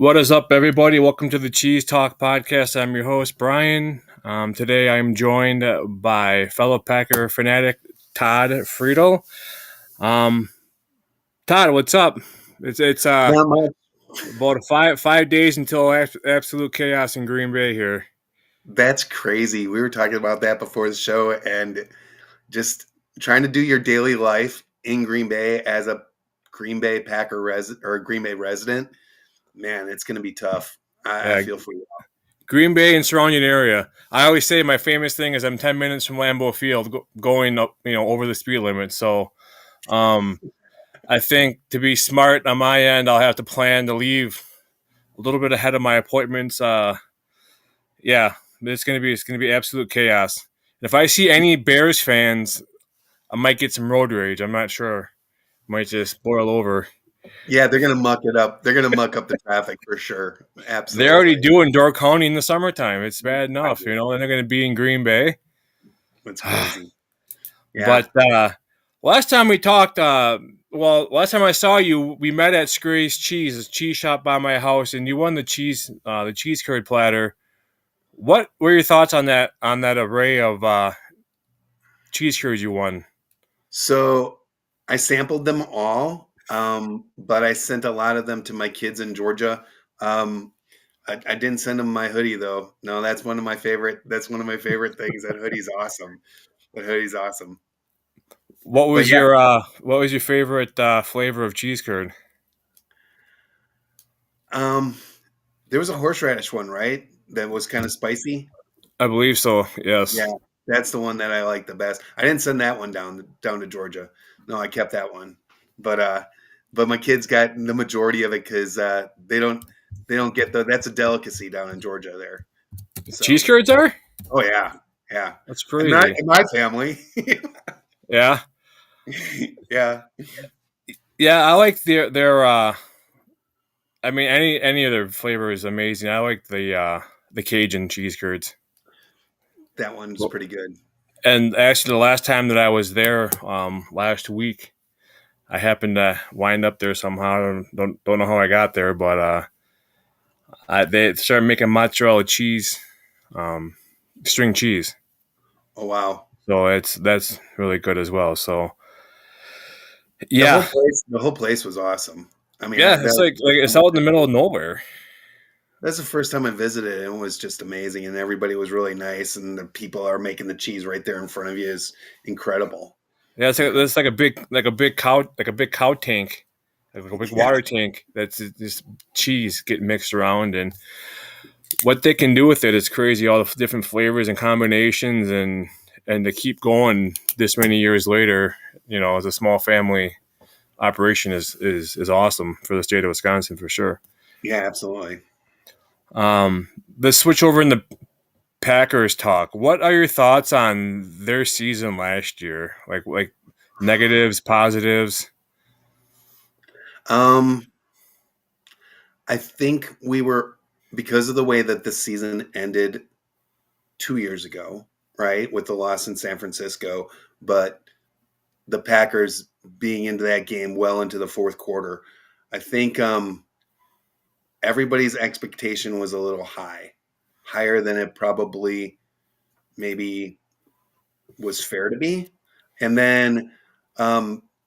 What is up, everybody? Welcome to the Cheese Talk podcast. I'm your host, Brian. Today I'm joined by fellow Packer fanatic Todd Friedel. Um, Todd, what's up? It's Not much. about five days until absolute chaos in Green Bay here. That's crazy. We were talking about that before the show, and just trying to do your daily life in Green Bay as a Green Bay Packer resident or a Green Bay resident. Man, it's going to be tough. I Yeah, feel for you. Green Bay and surrounding area. I always say my famous thing is I'm 10 minutes from Lambeau Field, going up, over the speed limit. So, um, I think to be smart on my end, I'll have to plan to leave a little bit ahead of my appointments. Yeah, it's gonna be absolute chaos. And if I see any Bears fans, I might get some road rage. I'm not sure. Might just boil over. Yeah, they're going to muck it up. They're going to muck up the traffic for sure. They're already Absolutely. doing Door County in the summertime. It's bad I enough, do. and they're going to be in Green Bay. That's crazy. Yeah. But last time we talked, last time I saw you, we met at Scray's Cheese, a cheese shop by my house, and you won the cheese curd platter. What were your thoughts on that array of cheese curds you won? So I sampled them all, but I sent a lot of them to my kids in Georgia. I didn't send them my hoodie though. No, that's one of my favorite. That's one of my favorite things. That hoodie's awesome. That hoodie's awesome. What But was yeah, your favorite flavor of cheese curd? um, there was a horseradish one, right? That was kind of spicy. I believe so. Yeah, Yes. that's the one that I like the best. I didn't send that one down to Georgia. No, I kept that one. But but my kids got the majority of it because they don't get that's a delicacy down in Georgia there. Cheese So curds are? oh yeah, yeah. That's And not crazy. in my family. Yeah. Yeah. Yeah, I like their I mean any of their flavor is amazing. I like the Cajun cheese curds. That one's Well, pretty good. and actually the last time that I was there last week, I happened to wind up there somehow. Don't know how I got there, but they started making mozzarella cheese, um, string cheese. Oh wow. So that's really good as well. So The whole yeah, place the whole place was awesome. I mean, yeah, it's like it's out in the middle of nowhere. that's the first time I visited and it was just amazing and everybody was really nice and the people are making the cheese right there in front of you is incredible. Yeah, You know? it's like a big cow tank, like a big Yeah. water tank. That's this cheese getting mixed around, and what they can do with it is crazy. All the different flavors and combinations, and to keep going this many years later, as a small family operation is awesome for the state of Wisconsin for sure. Yeah, absolutely. The switch over in the Packers talk. What are your thoughts on their season last year? Like negatives, positives. Um I think we were because of the way that the season ended 2 years ago, right? With the loss in San Francisco, but the Packers being into that game well into the fourth quarter. I think everybody's expectation was a little high, higher than it probably maybe was fair to be. And then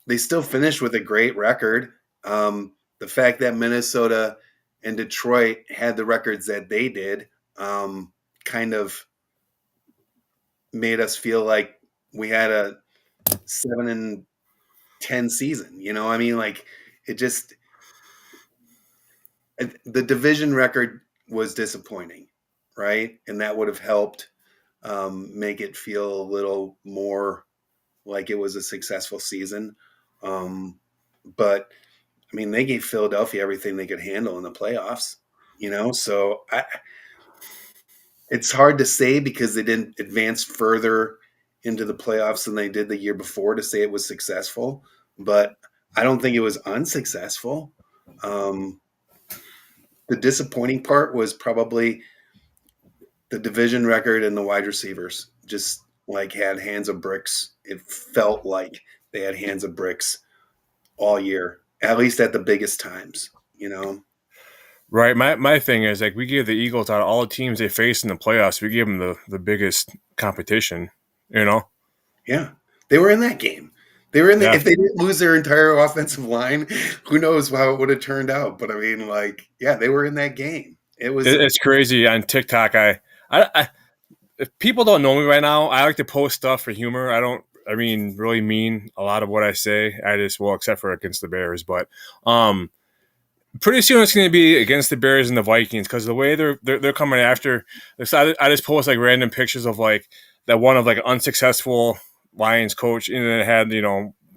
they still finished with a great record. The fact that Minnesota and Detroit had the records that they did kind of made us feel like we had a 7-10 season. I mean, like it just the division record was disappointing, right? And that would have helped make it feel a little more like it was a successful season. But I mean, they gave Philadelphia everything they could handle in the playoffs, So it's hard to say because they didn't advance further into the playoffs than they did the year before to say it was successful. But I don't think it was unsuccessful. Um, the disappointing part was probably the division record and the wide receivers just like had hands of bricks. It felt like they had hands of bricks all year, at least at the biggest times. Right. My thing is like we give the Eagles out of all the teams they face in the playoffs, we give them the biggest competition. You know. Yeah, they were in that game. They were in the. Yeah. If they didn't lose their entire offensive line, who knows how it would have turned out? But I mean, like, yeah, they were in that game. It was. It's crazy on TikTok. I if people don't know me right now, I like to post stuff for humor. I don't. I mean, really mean a lot of what I say. I just well, except for against the Bears, but um, pretty soon it's going to be against the Bears and the Vikings because the way they're coming after. So I just post like random pictures of like that one of like an unsuccessful Lions coach, and then it had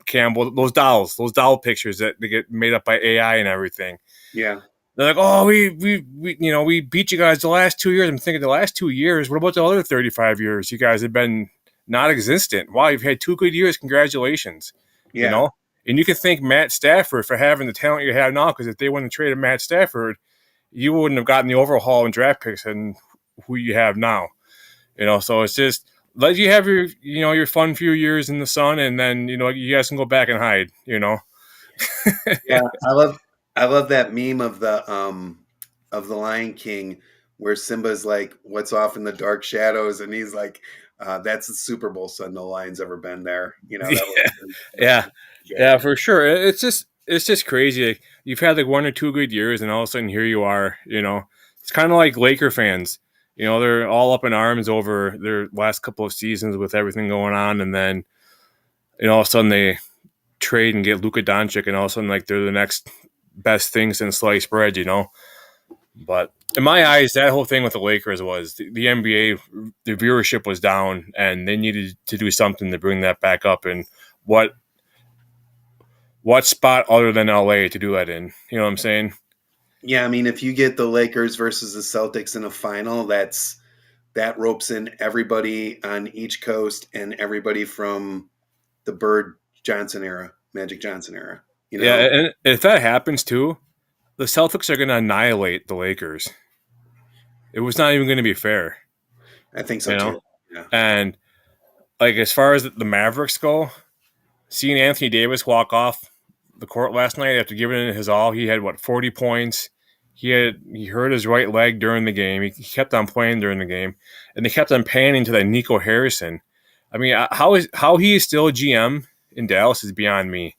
Campbell those doll pictures that they get made up by AI and everything. Yeah, They're like, oh, we beat you guys the last 2 years. I'm thinking the last 2 years. What about the other 35 years? You guys have been non-existent. Wow, you've had 2 good years. Congratulations. You yeah, know, and you can thank Matt Stafford for having the talent you have now. Because if they wouldn't have traded Matt Stafford, you wouldn't have gotten the overhaul and draft picks and who you have now. So it's just let you have your fun few years in the sun, and then you guys can go back and hide. yeah. I love that meme of the Lion King where Simba's like, "What's off in the dark shadows?" and he's like, "That's the Super Bowl, son. No lion's ever been there." That was that Yeah, was good. yeah, for sure. It's just crazy. Like, you've had like 1 or 2 good years, and all of a sudden here you are. It's kind of like Laker fans. They're all up in arms over their last couple of seasons with everything going on, and then all of a sudden they trade and get Luka Doncic, and all of a sudden like they're the next best thing since sliced bread. But in my eyes, that whole thing with the Lakers was the NBA. The viewership was down, and they needed to do something to bring that back up. And what what spot other than LA to do that in? You know what I'm saying? Yeah, I mean, if you get the Lakers versus the Celtics in a final, that ropes in everybody on each coast and everybody from the Bird Johnson era, Magic Johnson era. You Yeah, know, and if that happens too, the Celtics are going to annihilate the Lakers. It was not even going to be fair, I think so you know. too. Yeah, And like as far as the Mavericks go, seeing Anthony Davis walk off the court last night after giving it his all, he had 40 points. He hurt his right leg during the game. He kept on playing during the game, and they kept on panning to that Nico Harrison. I mean, how he is still a GM in Dallas is beyond me.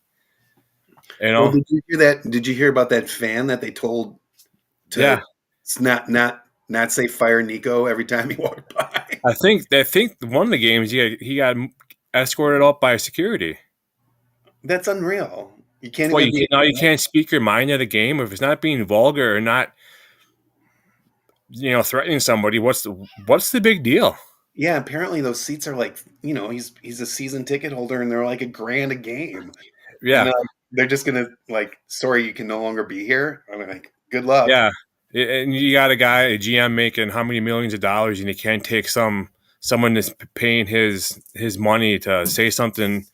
You well, know? did you hear that? Did you hear about that fan that they told to Yeah, not say fire Nico every time he walked by? I think one of the games he got escorted out by security. That's unreal. You can't Well, even be. you can't speak your mind at a game if it's not being vulgar or not, threatening somebody. What's the big deal? Yeah, apparently those seats are like, he's a season ticket holder and they're like $1,000 a game. And Yeah, they're just gonna like, sorry, you can no longer be here. I'm like, good luck. yeah, and you got a GM making how many millions of dollars, and you can't take someone that's paying his money to say something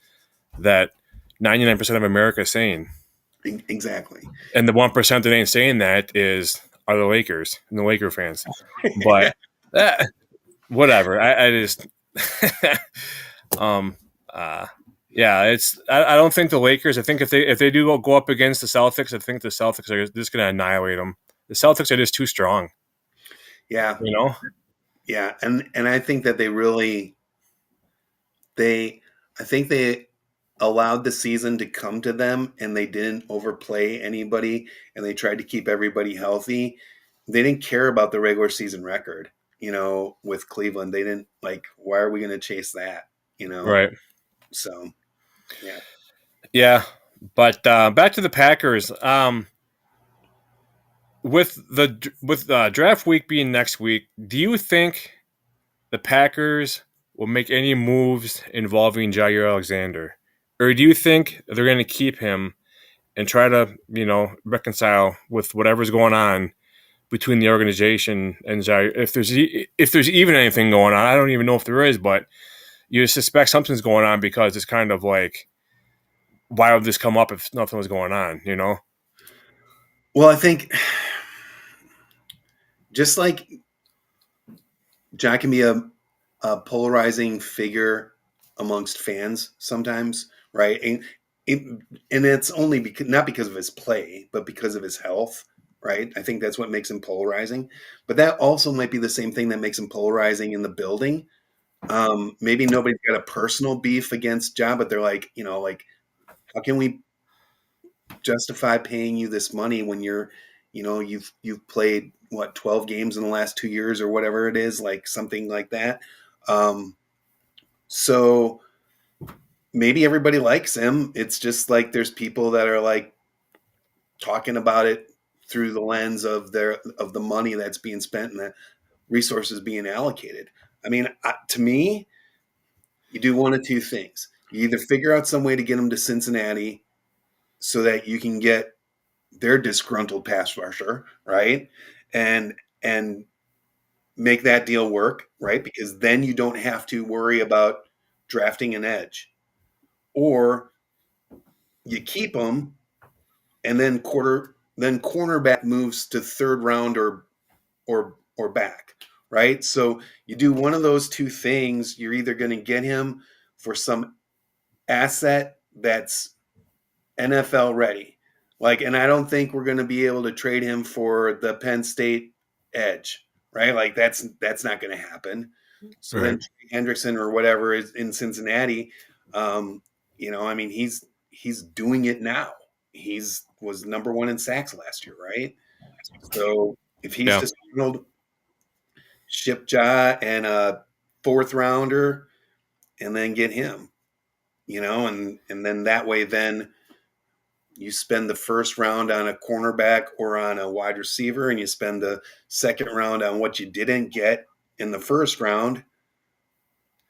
that 99% of America is saying, Exactly. and the 1% that ain't saying that are the Lakers and the Laker fans. But eh, whatever. I just um uh yeah, I don't think the Lakers. I think if they do go up against the Celtics, I think the Celtics are just going to annihilate them. The Celtics are just too strong. Yeah, You know? yeah, and I think that they I think they allowed the season to come to them and they didn't overplay anybody and they tried to keep everybody healthy. They didn't care about the regular season record, with Cleveland. They didn't like, why are we going to chase that, you know? Right. So, yeah. Yeah. But back to the Packers. With draft week being next week, do you think the Packers will make any moves involving Jair Alexander, or do you think they're going to keep him and try to reconcile with whatever's going on between the organization and Jair? If there's even anything going on, I don't even know if there is, but you suspect something's going on because it's kind of like, why would this come up if nothing was going on? Well, I think just like Jack can be a polarizing figure amongst fans sometimes, right? And it's only because not because of his play, but because of his health, right? I think that's what makes him polarizing. But that also might be the same thing that makes him polarizing in the building. Maybe nobody's got a personal beef against Ja, but they're like, like, how can we justify paying you this money when you've played what 12 games in the last 2 years or whatever it is, like something like that. So maybe everybody likes him. It's just like there's people that are like talking about it through the lens of the money that's being spent and the resources being allocated. I mean, to me, you do one of two things. You either figure out some way to get them to Cincinnati so that you can get their disgruntled pass rusher, right? And and make that deal work, right? Because then you don't have to worry about drafting an edge. Or you keep them and then cornerback moves to third round or back, right? So you do one of those two things. You're either going to get him for some asset that's NFL ready, like, and I don't think we're going to be able to trade him for the Penn State edge, right? Like that's not going to happen. So Right. then Hendrickson or whatever is in Cincinnati. I mean, he's doing it now. He's was number one in sacks last year, right? So if he's Yeah. just ship Ja and a fourth rounder and then get him, and then that way then you spend the first round on a cornerback or on a wide receiver, and you spend the second round on what you didn't get in the first round,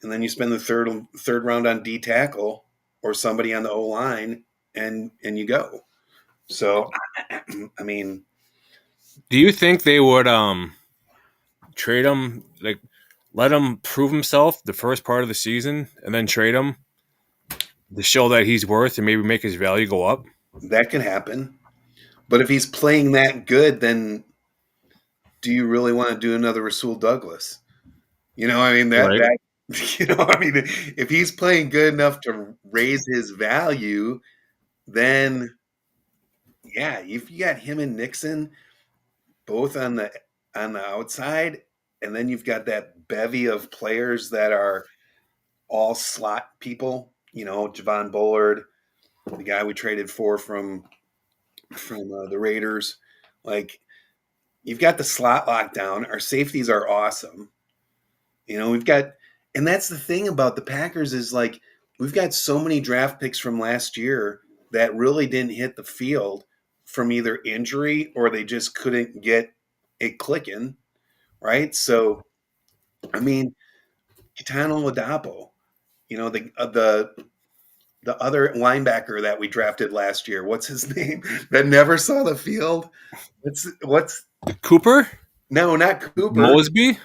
and then you spend the third round on D tackle or somebody on the O line, and you go. So, I mean, Do you think they would trade him, like let him prove himself the first part of the season and then trade him to show that he's worth and maybe make his value go up? that can happen. But if he's playing that good, then do you really want to do another Rasul Douglas? I mean Right. I mean, if he's playing good enough to raise his value, then yeah, if you got him and Nixon both on the outside, and then you've got that bevy of players that are all slot people, Javon Bullard, the guy we traded for from the Raiders, like you've got the slot lockdown. Our safeties are awesome. We've got, and that's the thing about the Packers is like we've got so many draft picks from last year that really didn't hit the field from either injury or they just couldn't get it clicking, right? So, I mean, Kitano Ladapo, the other linebacker that we drafted last year, what's his name? That never saw the field. What's Cooper? no, not Cooper. Mosby?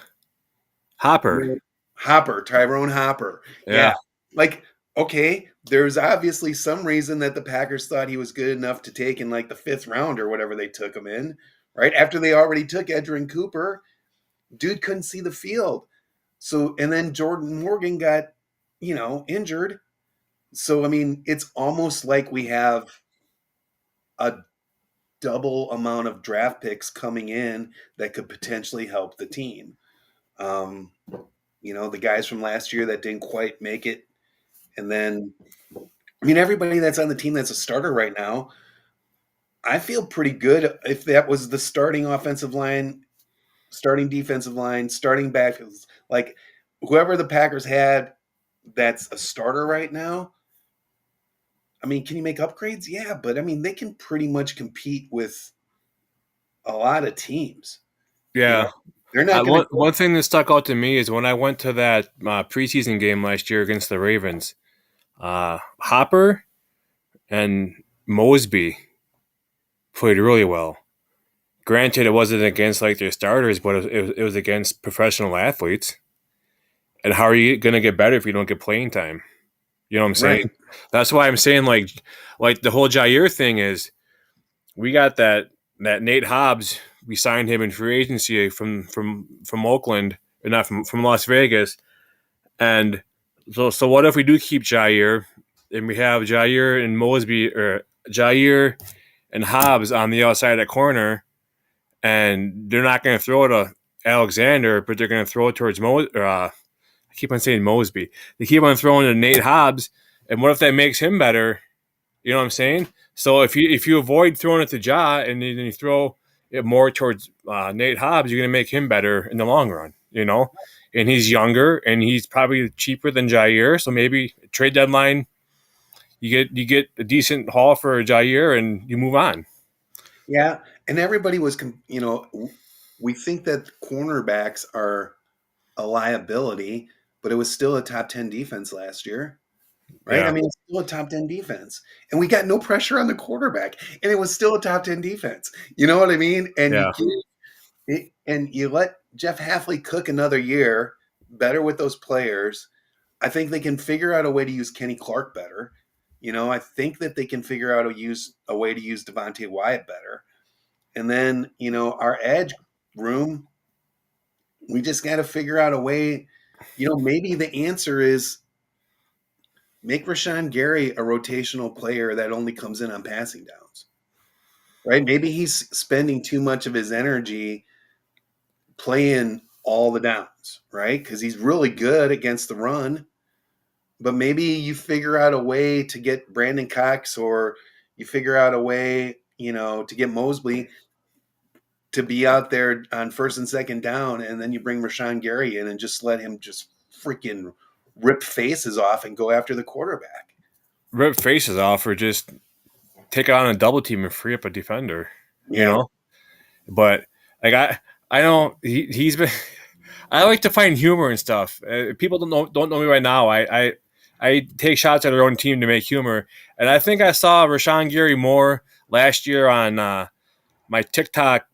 Hopper. Hopper, Tyrone Hopper. Yeah. Yeah. Like, okay, there's obviously some reason that the Packers thought he was good enough to take in like the fifth round or whatever they took him in, right? After they already took Edgerrin Cooper, dude couldn't see the field. So, and then Jordan Morgan got, injured. So, I mean, it's almost like we have a double amount of draft picks coming in that could potentially help the team. Um, the guys from last year that didn't quite make it. And then, I mean, everybody that's on the team that's a starter right now, I feel pretty good if that was the starting offensive line, starting defensive line, starting back, like whoever the Packers had that's a starter right now. I mean, can you make upgrades? Yeah, but I mean, they can pretty much compete with a lot of teams. You know, Yeah. they're not going to go. One thing that stuck out to me is when I went to that preseason game last year against the Ravens, Hopper and Mosby played really well. Granted, it wasn't against like their starters, but it was against professional athletes. And how are you going to get better if you don't get playing time? You know what I'm saying? Right. That's why I'm saying like the whole Jair thing is we got that Nate Hobbs. We signed him in free agency from Oakland, or not from Las Vegas. And so what if we do keep Jair and we have Jair and Mosby or Jair and Hobbs on the outside at corner, and they're not going to throw it to Alexander, but they're going to throw it towards I keep on saying Mosby. They keep on throwing to Nate Hobbs, and what if that makes him better? You know what I'm saying? So if you avoid throwing it to Ja and then you throw it more towards Nate Hobbs, you're going to make him better in the long run. You know, and he's younger and he's probably cheaper than Jair, so maybe trade deadline you get a decent haul for Jair and you move on. Yeah, and everybody was, we think that cornerbacks are a liability, but it was still a top 10 defense last year, right? I Yeah, mean, it's still a top 10 defense, and we got no pressure on the quarterback, and it was still a top 10 defense. You know what I mean? And yeah. you let Jeff Halfley cook another year better with those players. I think they can figure out a way to use Kenny Clark better. I think that they can figure out a way to use Devontae Wyatt better. And then, our edge room, we just got to figure out a way. Maybe the answer is make Rashawn Gary a rotational player that only comes in on passing downs, right? Maybe he's spending too much of his energy playing all the downs, right? Because he's really good against the run. But maybe you figure out a way to get Brandon Cox, or you figure out a way, to get Mosley to be out there on first and second down, and then you bring Rashawn Gary in and just let him just freaking rip faces off and go after the quarterback. Rip faces off or just take it on a double team and free up a defender. You Yeah. know, but like I don't he's been. I like to find humor and stuff. People don't know me right now. I take shots at our own team to make humor, and I think I saw Rashawn Gary more last year on my TikTok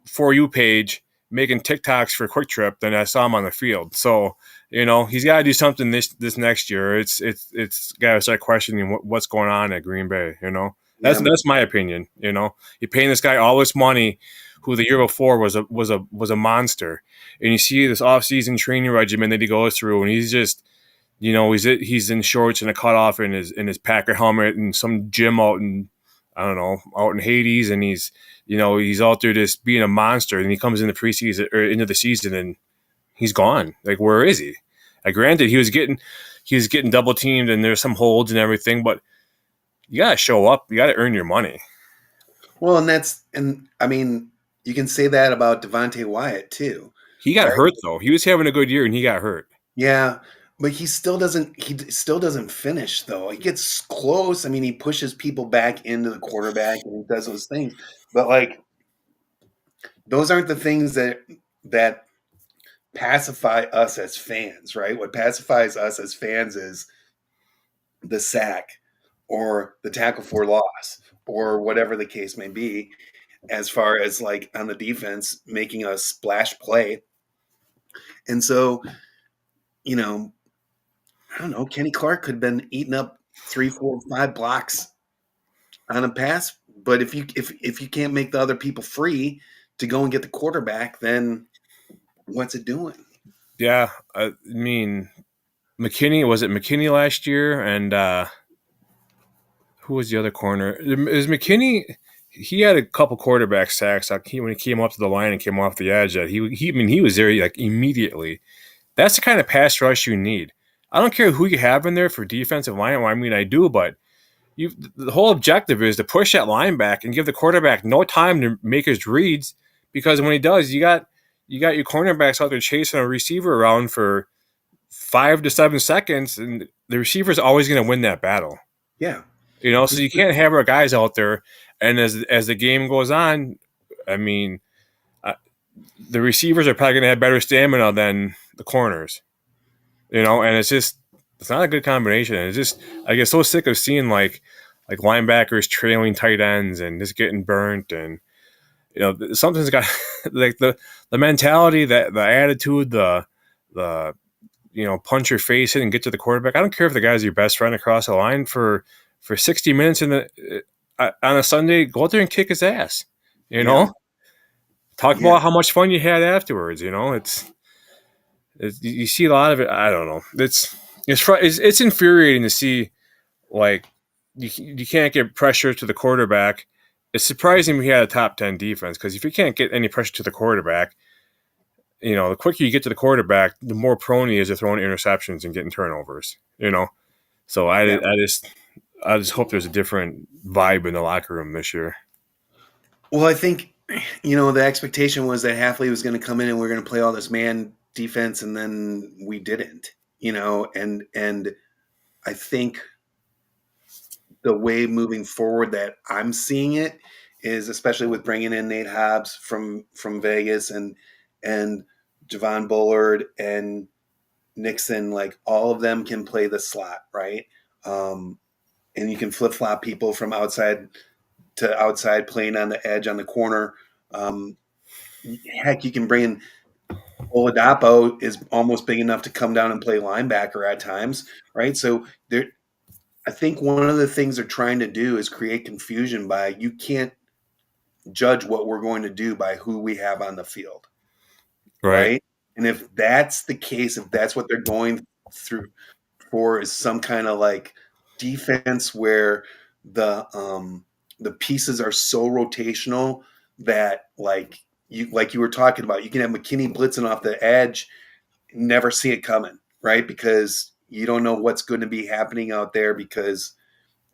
For You page making TikToks for Quick Trip than I saw him on the field. So he's got to do something this next year. It's got to start questioning what's going on at Green Bay. That's my opinion. You're paying this guy all this money, who the year before was a monster, and you see this offseason training regimen that he goes through, and he's just he's in shorts and a cutoff in his Packer helmet and some gym out in out in Hades, and he's out there just being a monster, and he comes in the preseason or into the season and he's gone. Like, where is he? Granted, he was getting double teamed and there's some holds and everything, but you gotta show up. You gotta earn your money. Well, and I mean, you can say that about Devontae Wyatt too. He got Right? hurt though. He was having a good year and he got hurt. Yeah, but he still doesn't finish though. He gets close. I mean, he pushes people back into the quarterback and he does those things. But like, those aren't the things that pacify us as fans, right? What pacifies us as fans is the sack or the tackle for loss or whatever the case may be, as far as like on the defense making a splash play. And so, I don't know, Kenny Clark could have been eating up 3, 4, 5 blocks on a pass. But if you can't make the other people free to go and get the quarterback, then what's it doing? Yeah, I mean, McKinney last year, and who was the other corner? Is McKinney? He had a couple quarterback sacks when he came up to the line and came off the edge. That he was there like immediately. That's the kind of pass rush you need. I don't care who you have in there for defensive line. Well, I mean, I do, but the whole objective is to push that line back and give the quarterback no time to make his reads, because when he does, you got your cornerbacks out there chasing a receiver around for 5 to 7 seconds, and the receiver's always going to win that battle. Yeah. So you can't have our guys out there, and as the game goes on, I mean, the receivers are probably going to have better stamina than the corners. And it's not a good combination. It's just I get so sick of seeing like linebackers trailing tight ends and just getting burnt, and something's got like the mentality, that the attitude, the punch your face in and get to the quarterback. I don't care if the guy's your best friend across the line for 60 minutes on a Sunday. Go out there and kick his ass. Talk about how much fun you had afterwards. You see a lot of it. I don't know. It's infuriating to see, like, you can't get pressure to the quarterback, it's surprising we had a top 10 defense because if you can't get any pressure to the quarterback, the quicker you get to the quarterback, the more prone he is to throwing interceptions and getting turnovers. So Yeah. I just hope there's a different vibe in the locker room this year. Well, I think, the expectation was that Halfley was going to come in and we're going to play all this man defense, and then we didn't, and I think the way moving forward that I'm seeing it is, especially with bringing in Nate Hobbs from Vegas and Javon Bullard and Nixon, like all of them can play the slot, right? And you can flip flop people from outside to outside, playing on the edge on the corner. Um, Heck, you can bring in Oladapo is almost big enough to come down and play linebacker at times, right? So there, I think one of the things they're trying to do is create confusion by you can't judge what we're going to do by who we have on the field, Right. right? And if that's the case, if that's what they're going through for, is some kind of like defense where the pieces are so rotational that like you were talking about, you can have McKinney blitzing off the edge, never see it coming, right? Because you don't know what's going to be happening out there because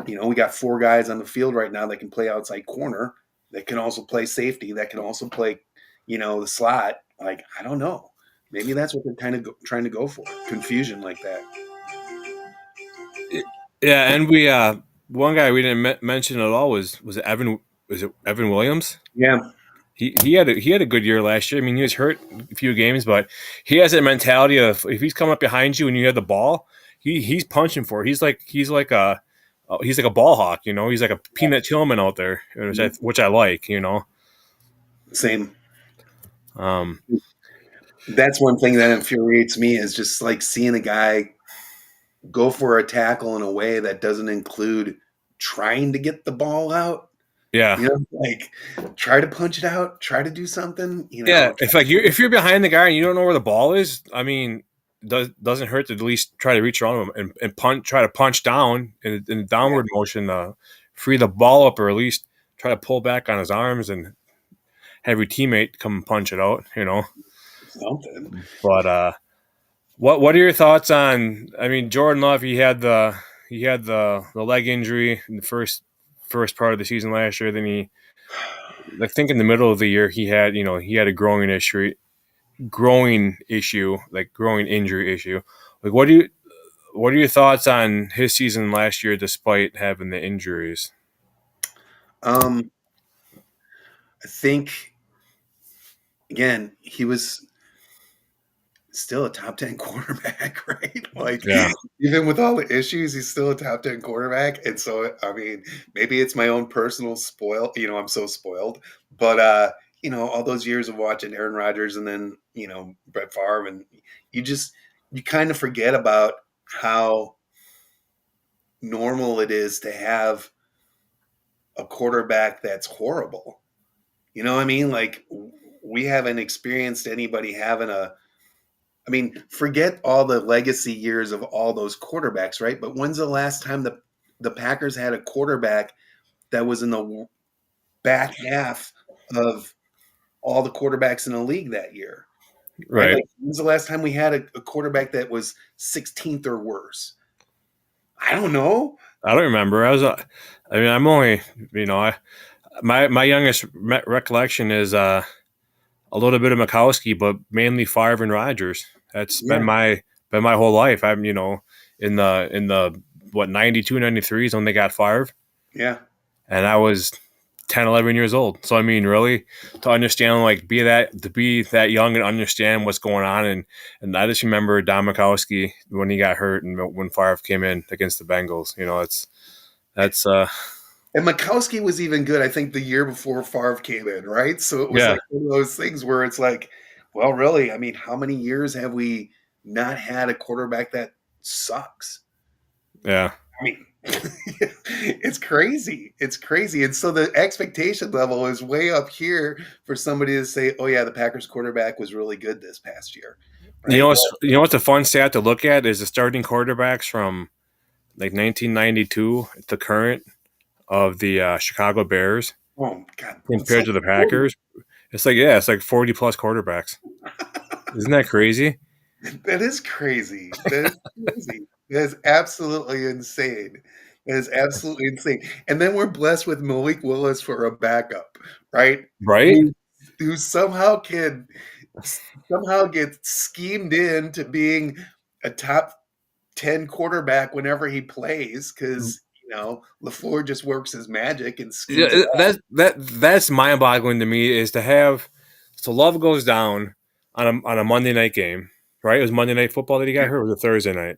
we got four guys on the field right now that can play outside corner, that can also play safety, that can also play, the slot. Like, I don't know. Maybe that's what they're kind of trying to go for. Confusion like that. Yeah, and we one guy we didn't mention at all was Evan. Was it Evan Williams? Yeah. He had a good year last year. I mean, he was hurt a few games, but he has that mentality of if he's coming up behind you and you have the ball, he's punching for it. He's like a ball hawk. He's like a Peanut Tillman out there, which I like. Same. Um, That's one thing that infuriates me is just like seeing a guy go for a tackle in a way that doesn't include trying to get the ball out. yeah, Like try to punch it out, try to do something. yeah. If you're behind the guy and you don't know where the ball is, I mean, doesn't hurt to at least try to reach around him and try to punch down in downward motion, free the ball up, or at least try to pull back on his arms and have your teammate come and punch it out. Something. But what are your thoughts on? I mean, Jordan Love, he had the leg injury in the first part of the season last year. Then I think in the middle of the year, he had a growing injury issue. Like, what are your thoughts on his season last year, despite having the injuries? Um, I think again, he was still a top 10 quarterback, right? Like, Yeah, even with all the issues, he's still a top 10 quarterback. And so, I mean, maybe it's my own personal spoil. I'm so spoiled. But, all those years of watching Aaron Rodgers and then, Brett Favre, and you kind of forget about how normal it is to have a quarterback that's horrible. You know what I mean? Like, we haven't experienced anybody having I mean, forget all the legacy years of all those quarterbacks, right? But when's the last time the Packers had a quarterback that was in the back half of all the quarterbacks in the league that year, right? right. Like, when's the last time we had a quarterback that was 16th or worse? I don't know. I don't remember. I mean, I'm only, my youngest recollection is a little bit of Mikowski, but mainly Favre and Rodgers. That's Yeah, been my whole life. I'm in the what 92, 93 is when they got Favre, yeah. and I was 10, 11 years old. So I mean, really, to understand to be that young and understand what's going on, and I just remember Don Mikowski when he got hurt and when Favre came in against the Bengals. That's And Mikowski was even good, I think, the year before Favre came in, right? So it was yeah, like one of those things where it's like, well, really, I mean, how many years have we not had a quarterback that sucks? yeah. I mean, it's crazy. It's crazy. And so the expectation level is way up here for somebody to say, oh, yeah, the Packers quarterback was really good this past year, You right? know what's a fun stat to look at is the starting quarterbacks from like 1992 to current of the Chicago Bears. Oh God, compared so to the Packers. It's like, yeah, it's like 40 plus quarterbacks. Isn't that crazy? that is crazy. That is crazy. That is absolutely insane. That is absolutely insane. And then we're blessed with Malik Willis for a backup, right? Right? Who who somehow gets schemed into being a top 10 quarterback whenever he plays because LaFleur just works his magic and schemes it Yeah, up. that's mind boggling to me is to have so Love goes down on a Monday night game, right? It was Monday night football that he got Yeah. hurt. Or was it Thursday night?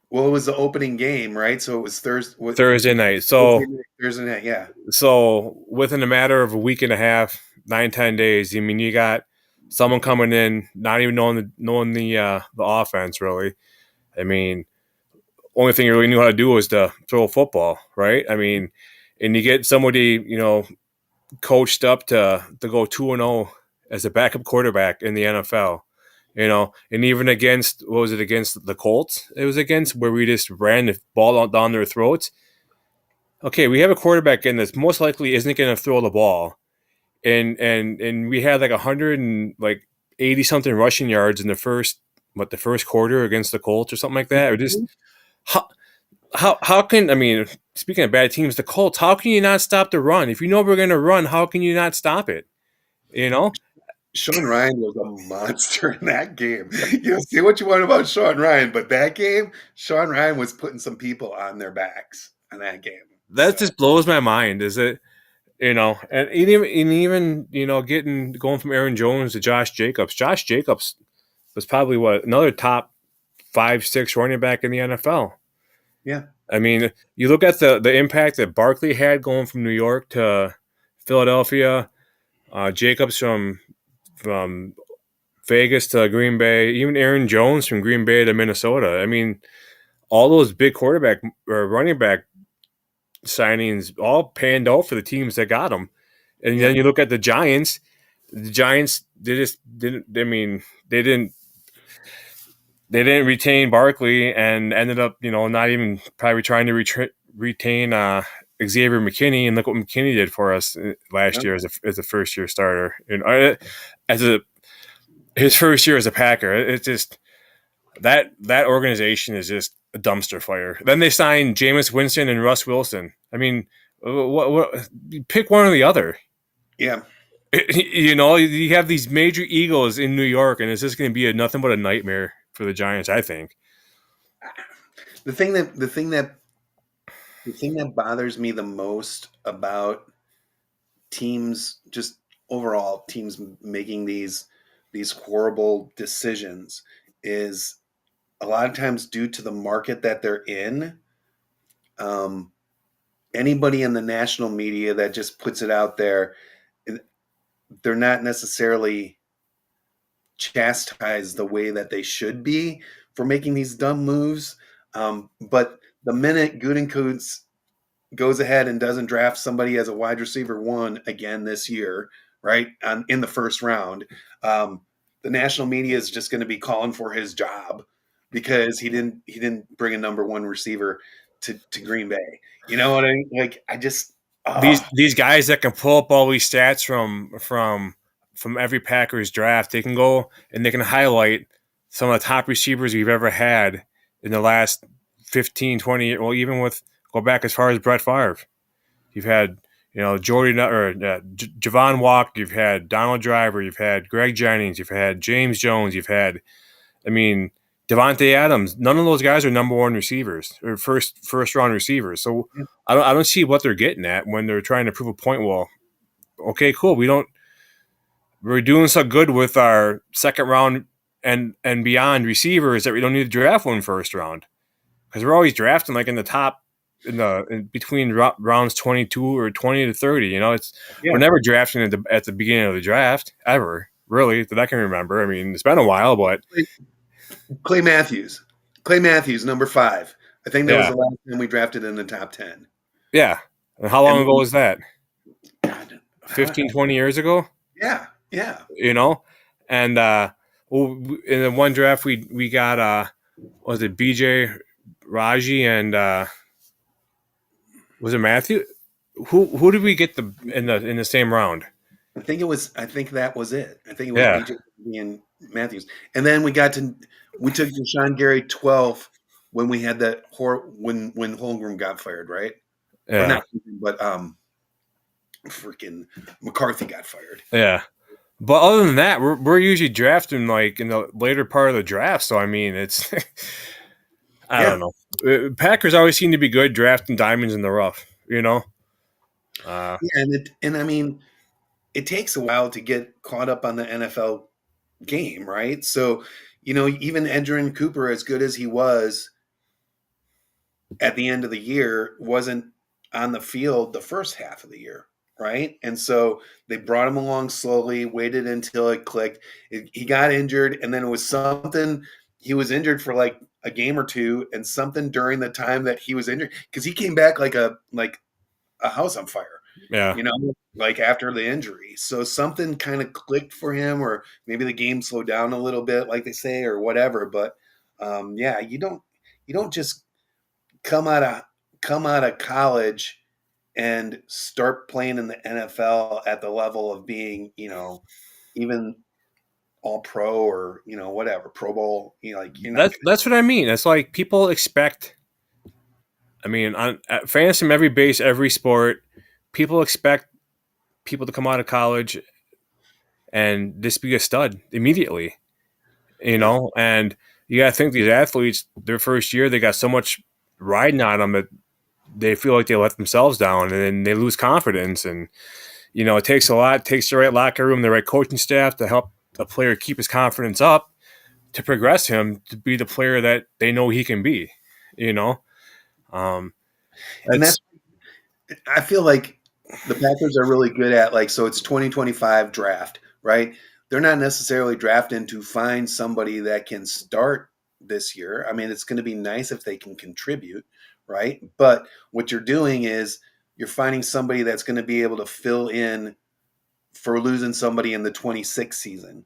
Well, it was the opening game, right? So it was Thursday. What Thursday night. Thursday night? Thursday night, yeah. So within a matter of a week and a half, 9, 10 days, I mean, you got someone coming in, not even knowing the offense really. I mean, only thing he really knew how to do was to throw a football, right? I mean, and you get somebody coached up to go 2-0 as a backup quarterback in the NFL. And even against what was it against the Colts? It was against where we just ran the ball down their throats. Okay, we have a quarterback in that's most likely isn't going to throw the ball, and we had like 180 something rushing yards in the first quarter against the Colts or something like that. Or just how how can I mean, speaking of bad teams, the Colts, how can you not stop the run? If you know we're going to run, how can you not stop it? You know, Sean Ryan was a monster in that game. Say what you want about Sean Ryan, but that game, Sean Ryan was putting some people on their backs in that game. that So just blows my mind. Is it? And even getting going from Aaron Jones to Josh Jacobs. Josh Jacobs was probably another top 5, 6 running back in the NFL. yeah, I mean, you look at the impact that Barkley had going from New York to Philadelphia, Jacobs from Vegas to Green Bay, even Aaron Jones from Green Bay to Minnesota. I mean, all those big quarterback or running back signings all panned out for the teams that got them. And yeah, then you look at the Giants. The Giants they just didn't. I mean, they didn't retain Barkley and ended up not even probably trying to retain Xavier McKinney. And look what McKinney did for us yeah. last year as a first year starter. As a his first year as a Packer. It's just that organization is just a dumpster fire. Then they signed Jameis Winston and Russ Wilson. I mean, what pick one or the other. Yeah. You have these major egos in New York, and it's just going to be nothing but a nightmare for the Giants, I think. The thing that bothers me the most about teams, just overall teams making these horrible decisions, is a lot of times due to the market that they're in. Um, Anybody in the national media that just puts it out there, they're not necessarily chastised the way that they should be for making these dumb moves. But the minute Gutekunst goes ahead and doesn't draft somebody as a wide receiver one again this year, right, in the first round, the national media is just going to be calling for his job because he didn't bring a number one receiver to Green Bay. You know what I mean? Like I just These guys that can pull up all these stats from every Packers draft, they can go and they can highlight some of the top receivers we've ever had in the last 15, 20 years. Well, even go back as far as Brett Favre. You've had, Jordy or Javon Walker. You've had Donald Driver. You've had Greg Jennings. You've had James Jones. You've had, I mean, Devontae Adams. None of those guys are number one receivers or first round receivers. So I don't see what they're getting at when they're trying to prove a point. Well, okay, cool. We're doing so good with our second round and beyond receivers that we don't need to draft one first round because we're always drafting like in the top in between rounds 22 or 20 to 30. We're yeah. never drafting at the beginning of the draft ever, really, that I can remember. I mean, it's been a while, but Clay Matthews, number 5. I think that was yeah, the last time we drafted in the top 10. yeah. And how long And ago was that? God, 15, 20 years ago. yeah, yeah. you know, and in the one draft we got was it BJ Raji and was it Matthew? Who did we get in the same round? I think that was it. I think it was Yeah, BJ and Matthews. And then we took Deshaun Gary 12 when we had that when Holmgren got fired, right? Or yeah, not, but freaking McCarthy got fired. yeah. But other than that, we're usually drafting like in the later part of the draft. So I mean, it's I Yeah. don't know. Packers always seem to be good drafting diamonds in the rough. You know. Yeah, and I mean, it takes a while to get caught up on the NFL game, right? So, even Edgerrin Cooper, as good as he was at the end of the year, wasn't on the field the first half of the year, right? And so they brought him along slowly, waited until it clicked. He got injured, and then it was something. He was injured for like a game or two, and something during the time that he was injured, because he came back like a house on fire, Yeah. you know, like after the injury. So something kind of clicked for him, or maybe the game slowed down a little bit, like they say, or whatever. But yeah, you don't just come out of come out of college and start playing in the NFL at the level of being, even all pro or whatever Pro Bowl. Like you're not gonna. That's what I mean. It's like people expect. I mean, on fans from every base, every sport, people expect people to come out of college and just be a stud immediately. You Yeah, know, and you got to think these athletes, their first year, they got so much riding on them that they feel like they let themselves down, and then they lose confidence. And it takes a lot. It takes the right locker room, the right coaching staff to help a player keep his confidence up to progress him to be the player that they know he can be. You know, um, and that's that's I feel like the Packers are really good at, like, so it's 2025 draft, right? They're not necessarily drafting to find somebody that can start this year. I mean, it's going to be nice if they can contribute, right? But what you're doing is you're finding somebody that's going to be able to fill in for losing somebody in the 26 season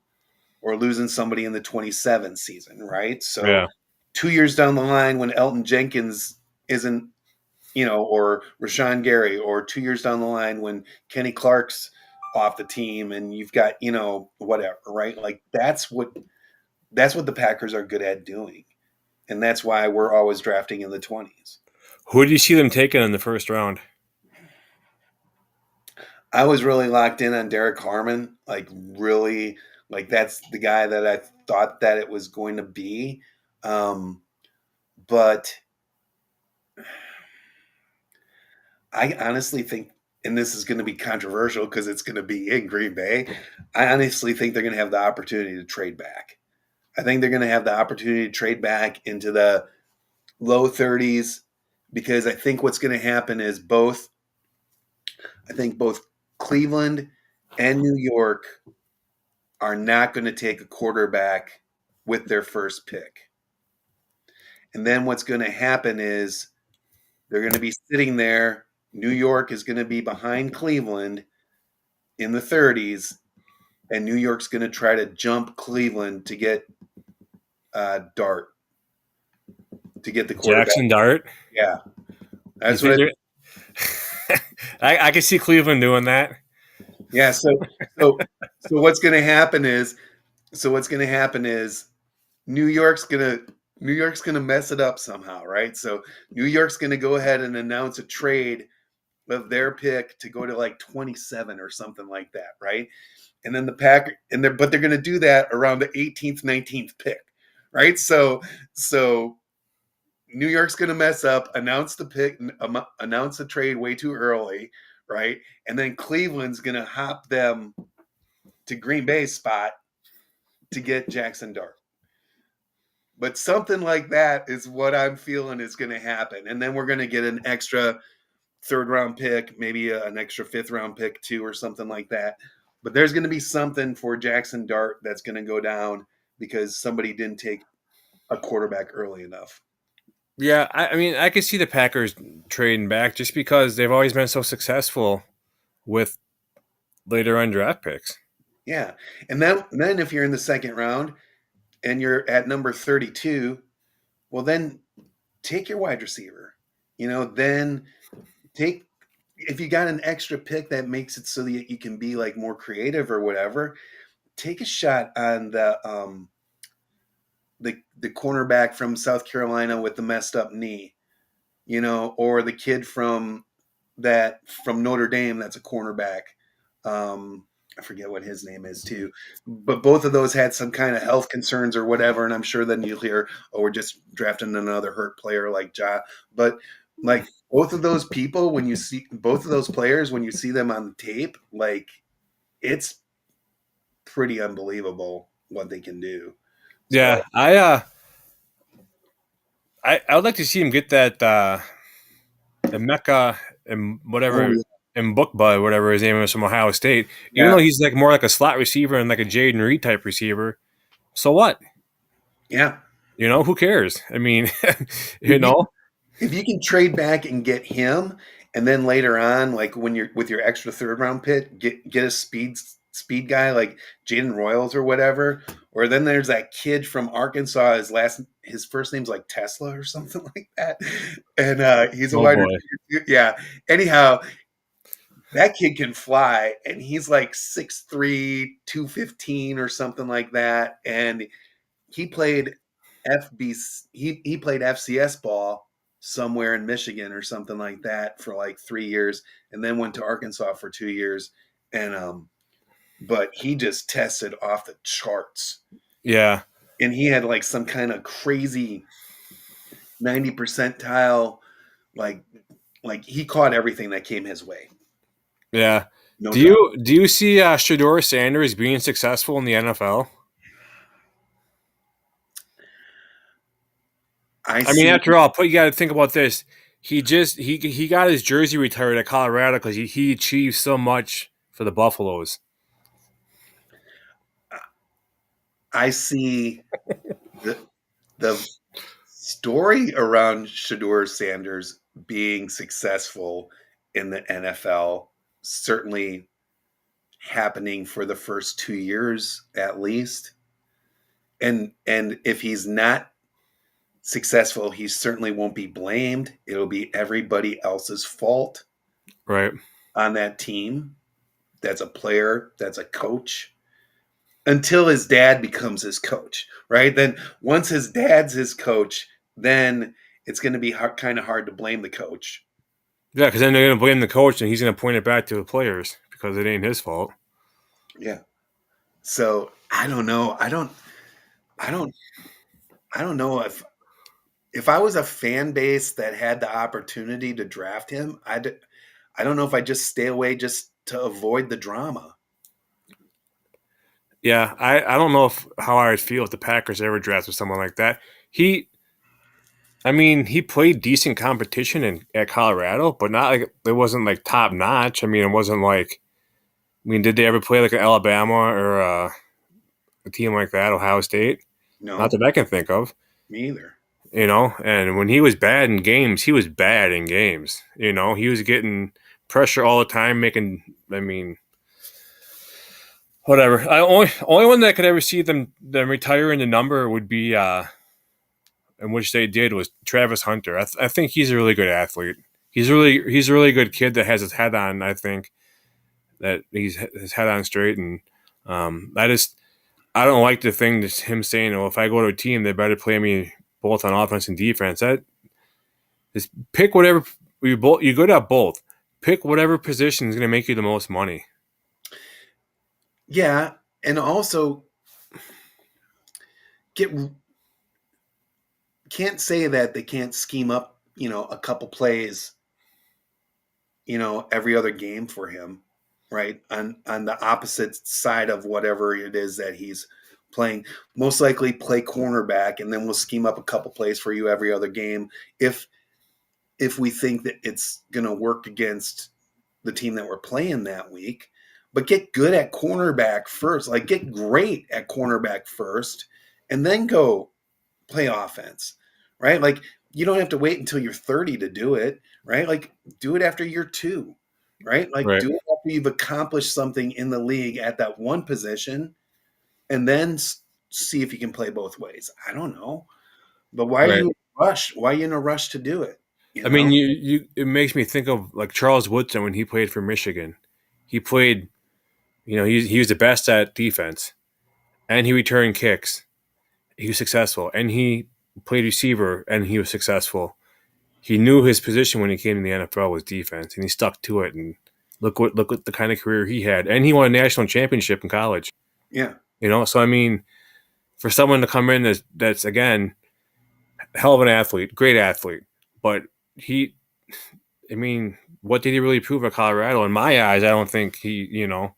or losing somebody in the 27 season, right? So yeah. 2 years down the line when Elton Jenkins isn't, or Rashawn Gary, or 2 years down the line when Kenny Clark's off the team and you've got, whatever, right? Like that's what the Packers are good at doing. And that's why we're always drafting in the 20s. Who do you see them taking in the first round? I was really locked in on Derek Harmon, like really, like that's the guy that I thought that it was going to be. But I honestly think, and this is going to be controversial because it's going to be in Green Bay. I honestly think they're going to have the opportunity to trade back. I think they're going to have the opportunity to trade back into the low 30s because I think what's going to happen is I think both Cleveland and New York are not going to take a quarterback with their first pick. And then what's going to happen is they're going to be sitting there. New York is going to be behind Cleveland in the 30s, and New York's going to try to jump Cleveland to get Dart to get the quarterback. Jackson Dart. Yeah, You that's what. think they're? I can see Cleveland doing that. Yeah. So what's going to happen is New York's going to New York's going to mess it up somehow, right? So New York's going to go ahead and announce a trade of their pick to go to like 27 or something like that, right? And then the pack and they're going to do that around the 18th, 19th pick, right? So New York's going to mess up, announce the pick, announce the trade way too early, right? And then Cleveland's going to hop them to Green Bay's spot to get Jackson Dart. But something like that is what I'm feeling is going to happen. And then we're going to get an extra third round pick, maybe an extra fifth round pick too, or something like that. But there's going to be something for Jackson Dart that's going to go down because somebody didn't take a quarterback early enough. Yeah, I mean, I could see the Packers trading back just because they've always been so successful with later on draft picks. Yeah. And then if you're in the second round and you're at number 32, well, then take your wide receiver. Then take if you got an extra pick that makes it so that you can be like more creative or whatever, take a shot on the cornerback from South Carolina with the messed up knee, or the kid from Notre Dame that's a cornerback. I forget what his name is too, but both of those had some kind of health concerns or whatever, and I'm sure then you'll hear, oh, we're just drafting another hurt player like Ja. But like both of those people, when you see both of those players, when you see them on the tape, like it's pretty unbelievable what they can do. Yeah, So, I would like to see him get that the Mecca and oh whatever and Bookbud, whatever his name is from Ohio State. Even yeah, though he's like more like a slot receiver and like a Jaden Reed type receiver, so what? yeah. Who cares? I mean, you If you know, if you can trade back and get him, and then later on, like when you're with your extra third round pick, get a speed guy like Jaden Royals or whatever. Or then there's that kid from Arkansas. His first name's like Tesla or something like that, and he's a oh wide boy, receiver. Yeah. Anyhow, that kid can fly, and he's like 6'3", 215 or something like that, and he played he played FCS ball somewhere in Michigan or something like that for like 3 years, and then went to Arkansas for 2 years, and but he just tested off the charts, yeah, and he had like some kind of crazy 90 percentile, like he caught everything that came his way, yeah. no Do doubt. you see Shador Sanders being successful in the NFL? I I mean, see. after all, but you got to think about this. He got his jersey retired at Colorado because he achieved so much for the Buffaloes. I see the the story around Shador Sanders being successful in the NFL certainly happening for the first 2 years at least. And if he's not successful, he certainly won't be blamed. It'll be everybody else's fault Right. on that team. That's a player, that's a coach. Until his dad becomes his coach, right? Then once his dad's his coach, then it's going to be kind of hard to blame the coach. Yeah, because then they're going to blame the coach and he's going to point it back to the players because it ain't his fault. Yeah. So I don't know. I don't. I don't know if I was a fan base that had the opportunity to draft him. I don't know if I just stay away just to avoid the drama. Yeah, I don't know how I would feel if the Packers ever drafted someone like that. I mean, he played decent competition at Colorado, but not like it wasn't like top notch. I mean, it wasn't like. I mean, did they ever play like an Alabama or a team like that, Ohio State? Not No, that I can think of. me either. And when he was bad in games, he was bad in games. He was getting pressure all the time, making. I mean, whatever. I only one that could ever see them retire in the number would be in which they did was Travis Hunter. I think he's a really good athlete. He's a really good kid that has his head on. I think that he's his head on straight, and I don't like the thing that him saying, "Well, if I go to a team, they better play me both on offense and defense." That is pick whatever you good at both. Pick whatever position is going to make you the most money. Yeah, and also get can't say that they can't scheme up, a couple plays, every other game for him, right? On the opposite side of whatever it is that he's playing. Most likely play cornerback, and then we'll scheme up a couple plays for you every other game if we think that it's going to work against the team that we're playing that week. But get good at cornerback first, like get great at cornerback first, and then go play offense, right? Like you don't have to wait until you're 30 to do it, right? Like do it after year 2, right? Like Right. do it after you've accomplished something in the league at that one position, and then see if you can play both ways. I don't know, but why are Right. you in a rush? Why are you in a rush to do it? You I mean, know? it makes me think of like Charles Woodson when he played for Michigan. He played, he was the best at defense, and he returned kicks. He was successful, and he played receiver, and he was successful. He knew his position when he came to the NFL was defense, and he stuck to it. And look what the kind of career he had, and he won a national championship in college. Yeah. So I mean, for someone to come in that's again hell of an athlete, great athlete, but he, I mean, what did he really prove at Colorado? In my eyes, I don't think I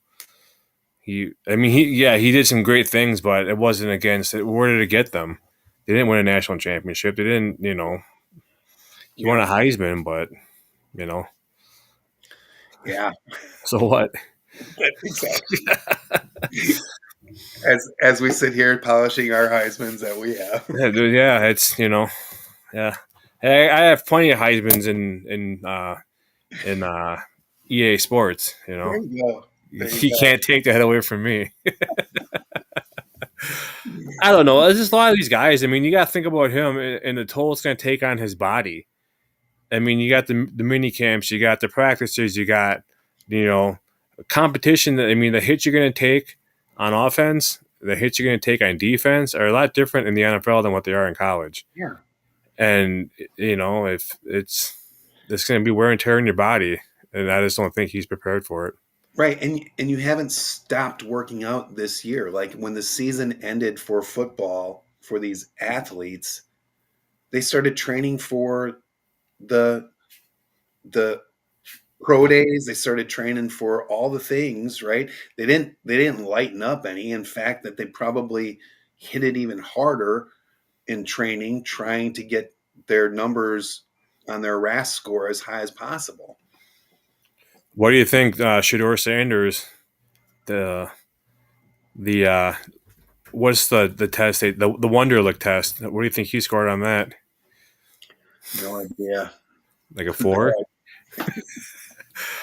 mean, he did some great things, but it wasn't against it. Where did it get them? They didn't win a national championship. They didn't, he won Yeah. a Heisman, but you know, Yeah. so what? Exactly. As we sit here polishing our Heismans that we have. Yeah, it's yeah. Hey, I have plenty of Heisman's in EA Sports. There you go. There you He go. can't take that away from me. I don't know. There's just a lot of these guys. I mean, you got to think about him and the toll it's going to take on his body. I mean, you got the mini camps, you got the practices, you got you know competition. I mean, the hits you're going to take on offense, the hits you're going to take on defense are a lot different in the NFL than what they are in college. Yeah. And if it's going to be wear and tear in your body, and I just don't think he's prepared for it. Right. And you haven't stopped working out this year. Like when the season ended for football for these athletes, they started training for the the pro days. They started training for all the things, right? They didn't lighten up any. In fact, that they probably hit it even harder in training, trying to get their numbers on their RAS score as high as possible. What do you think, Shador Sanders? The what's the test? The Wonderlic test. What do you think he scored on that? No idea. Like a four? No.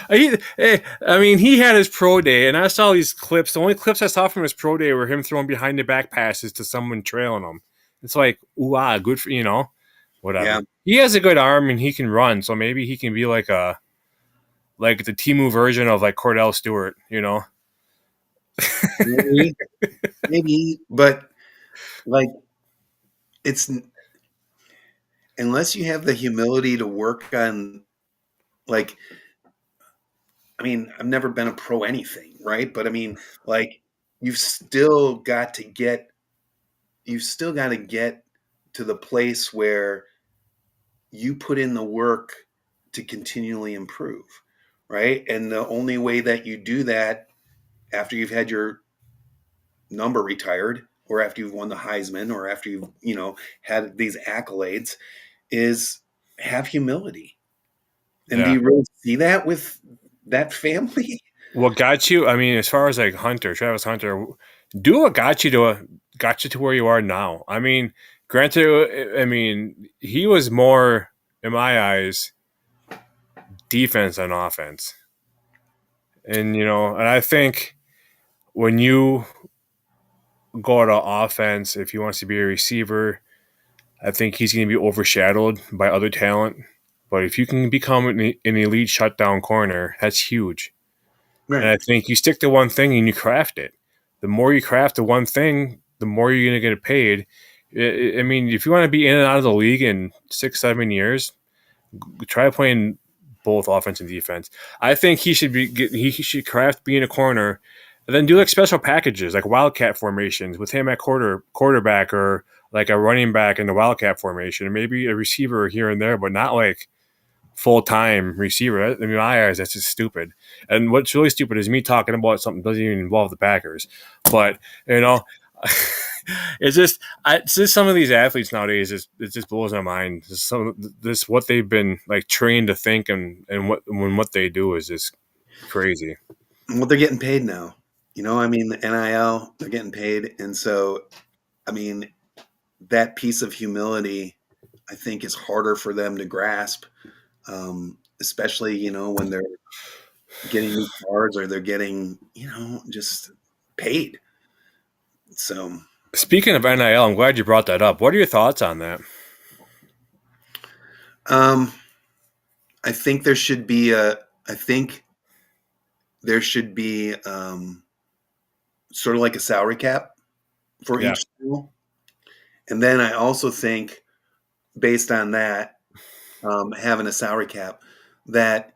I mean, he had his pro day, and I saw these clips. The only clips I saw from his pro day were him throwing behind the back passes to someone trailing him. It's like, ooh, good for Yeah. whatever. He has a good arm and he can run, so maybe he can be like the Timu version of like Cordell Stewart. Maybe, maybe, but like it's unless you have the humility to work on like I mean, I've never been a pro anything, right? But I mean, like you've still got to get you've still got to get to the place where you put in the work to continually improve, right? And the only way that you do that after you've had your number retired or after you've won the Heisman or after you've, had these accolades is have humility. And do Yeah. you really see that with that family? What got you? I mean, as far as like Travis Hunter, do what got you to where you are now. I mean, granted, I mean he was more in my eyes defense than offense, and I think when you go to offense, if he wants to be a receiver, I think he's going to be overshadowed by other talent. But if you can become an elite shutdown corner, that's huge. And Right. I think you stick to one thing and you craft it. The more you craft the one thing, the more you're going to get paid. I mean, if you want to be in and out of the league in 6-7 years, try playing both offense and defense. I think he should craft being a corner, and then do like special packages, like wildcat formations with him at quarterback or like a running back in the wildcat formation, and maybe a receiver here and there, but not like full time receiver. In my eyes, that's just stupid. And what's really stupid is me talking about something that doesn't even involve the Packers. But it's just some of these athletes nowadays. It just blows my mind. This what they've been like trained to think, and what they do is just crazy. Well, they're getting paid now. I mean, the NIL, they're getting paid. And so, I mean, that piece of humility, I think, is harder for them to grasp, especially, when they're getting new cards or they're getting, just paid. So, Speaking of NIL, I'm glad you brought that up. What are your thoughts on that? um, I think there should be a. I think there should be sort of like a salary cap for Yeah. each school, and then I also think, based on that, having a salary cap, that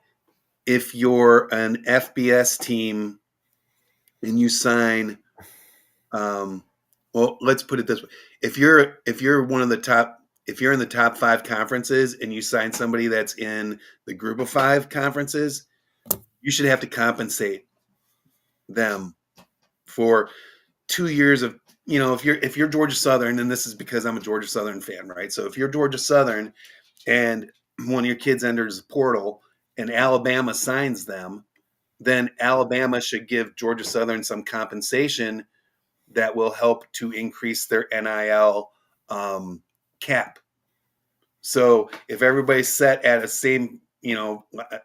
if you're an FBS team and you sign, um, well, let's put it this way: if you're one of the top, if you're in the top five conferences and you sign somebody that's in the group of five conferences, you should have to compensate them for 2 years of, if you're Georgia Southern, and this is because I'm a Georgia Southern fan, right? So if you're Georgia Southern and one of your kids enters the portal and Alabama signs them, then Alabama should give Georgia Southern some compensation that will help to increase their NIL cap. So if everybody's set at a same,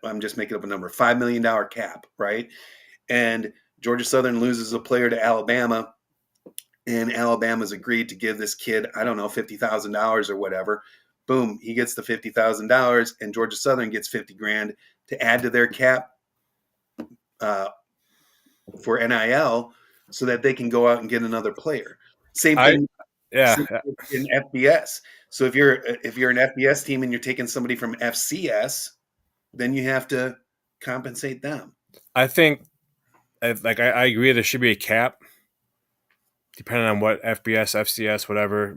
I'm just making up a number, $5 million cap, right? And Georgia Southern loses a player to Alabama, and Alabama's agreed to give this kid, I don't know, $50,000 or whatever. Boom, he gets the $50,000, and Georgia Southern gets 50 grand to add to their cap uh, for NIL, so that they can go out and get another player. Same I thing, yeah. same thing in FBS. So if you're an FBS team and you're taking somebody from FCS, then you have to compensate them. I think I agree there should be a cap depending on what FBS, FCS, whatever,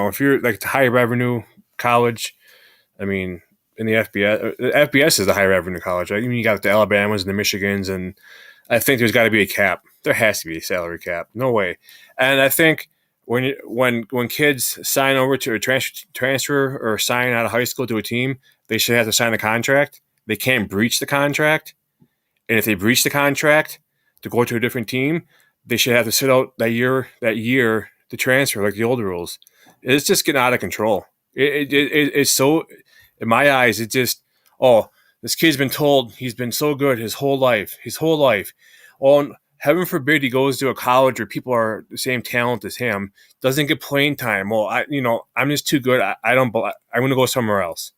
if you're like high revenue college, I mean, in the FBS is the high revenue college. Right? I mean, you got the Alabamas and the Michigans, and I think there's got to be a cap. There has to be a salary cap. No way. And I think when kids sign over to a transfer or sign out of high school to a team, they should have to sign a contract. They can't breach the contract, and if they breach the contract to go to a different team, they should have to sit out that year to transfer like the old rules. It's just getting out of control. It's so, in my eyes, it just, oh, this kid's been told he's been so good his whole life. Oh, and heaven forbid he goes to a college where people are the same talent as him, doesn't get playing time. Well, I'm just too good. I don't. I'm going to go somewhere else.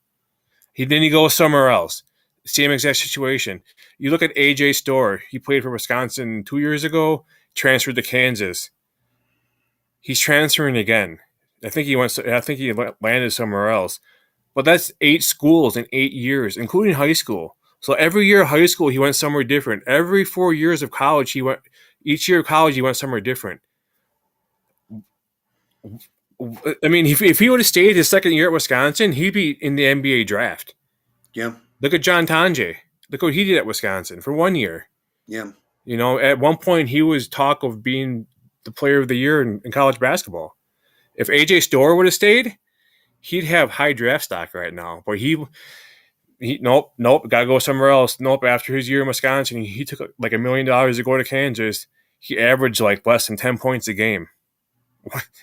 Then he goes somewhere else. Same exact situation. You look at AJ Storr. He played for Wisconsin 2 years ago. Transferred to Kansas. He's transferring again. I think he landed somewhere else. But that's 8 schools in 8 years, including high school. So every year of high school, he went somewhere different. Every 4 years of college, he went. Each year of college, he went somewhere different. I mean, if he would have stayed his second year at Wisconsin, he'd be in the NBA draft. Yeah, Look at John Tonje. Look what he did at Wisconsin for 1 year. yeah, At one point, he was talk of being the player of the year in college basketball. If AJ Storr would have stayed, he'd have high draft stock right now. But he nope, gotta go somewhere else. Nope. After his year in Wisconsin, he took like $1 million to go to Kansas. He averaged like less than 10 points a game.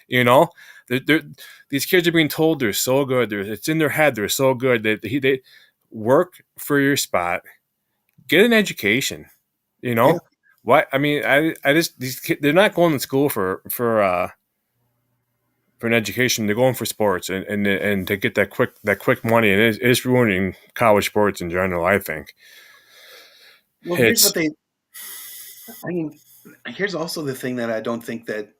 you know, they're, these kids are being told they're so good. It's in their head they're so good that they work for your spot. Get an education. You yeah. know what? I mean, I just these kids, they're not going to school for an education. They're going for sports and to get that quick money, and it's ruining college sports in general. I think Well, here's it's what they. I mean, here's also the thing that I don't think that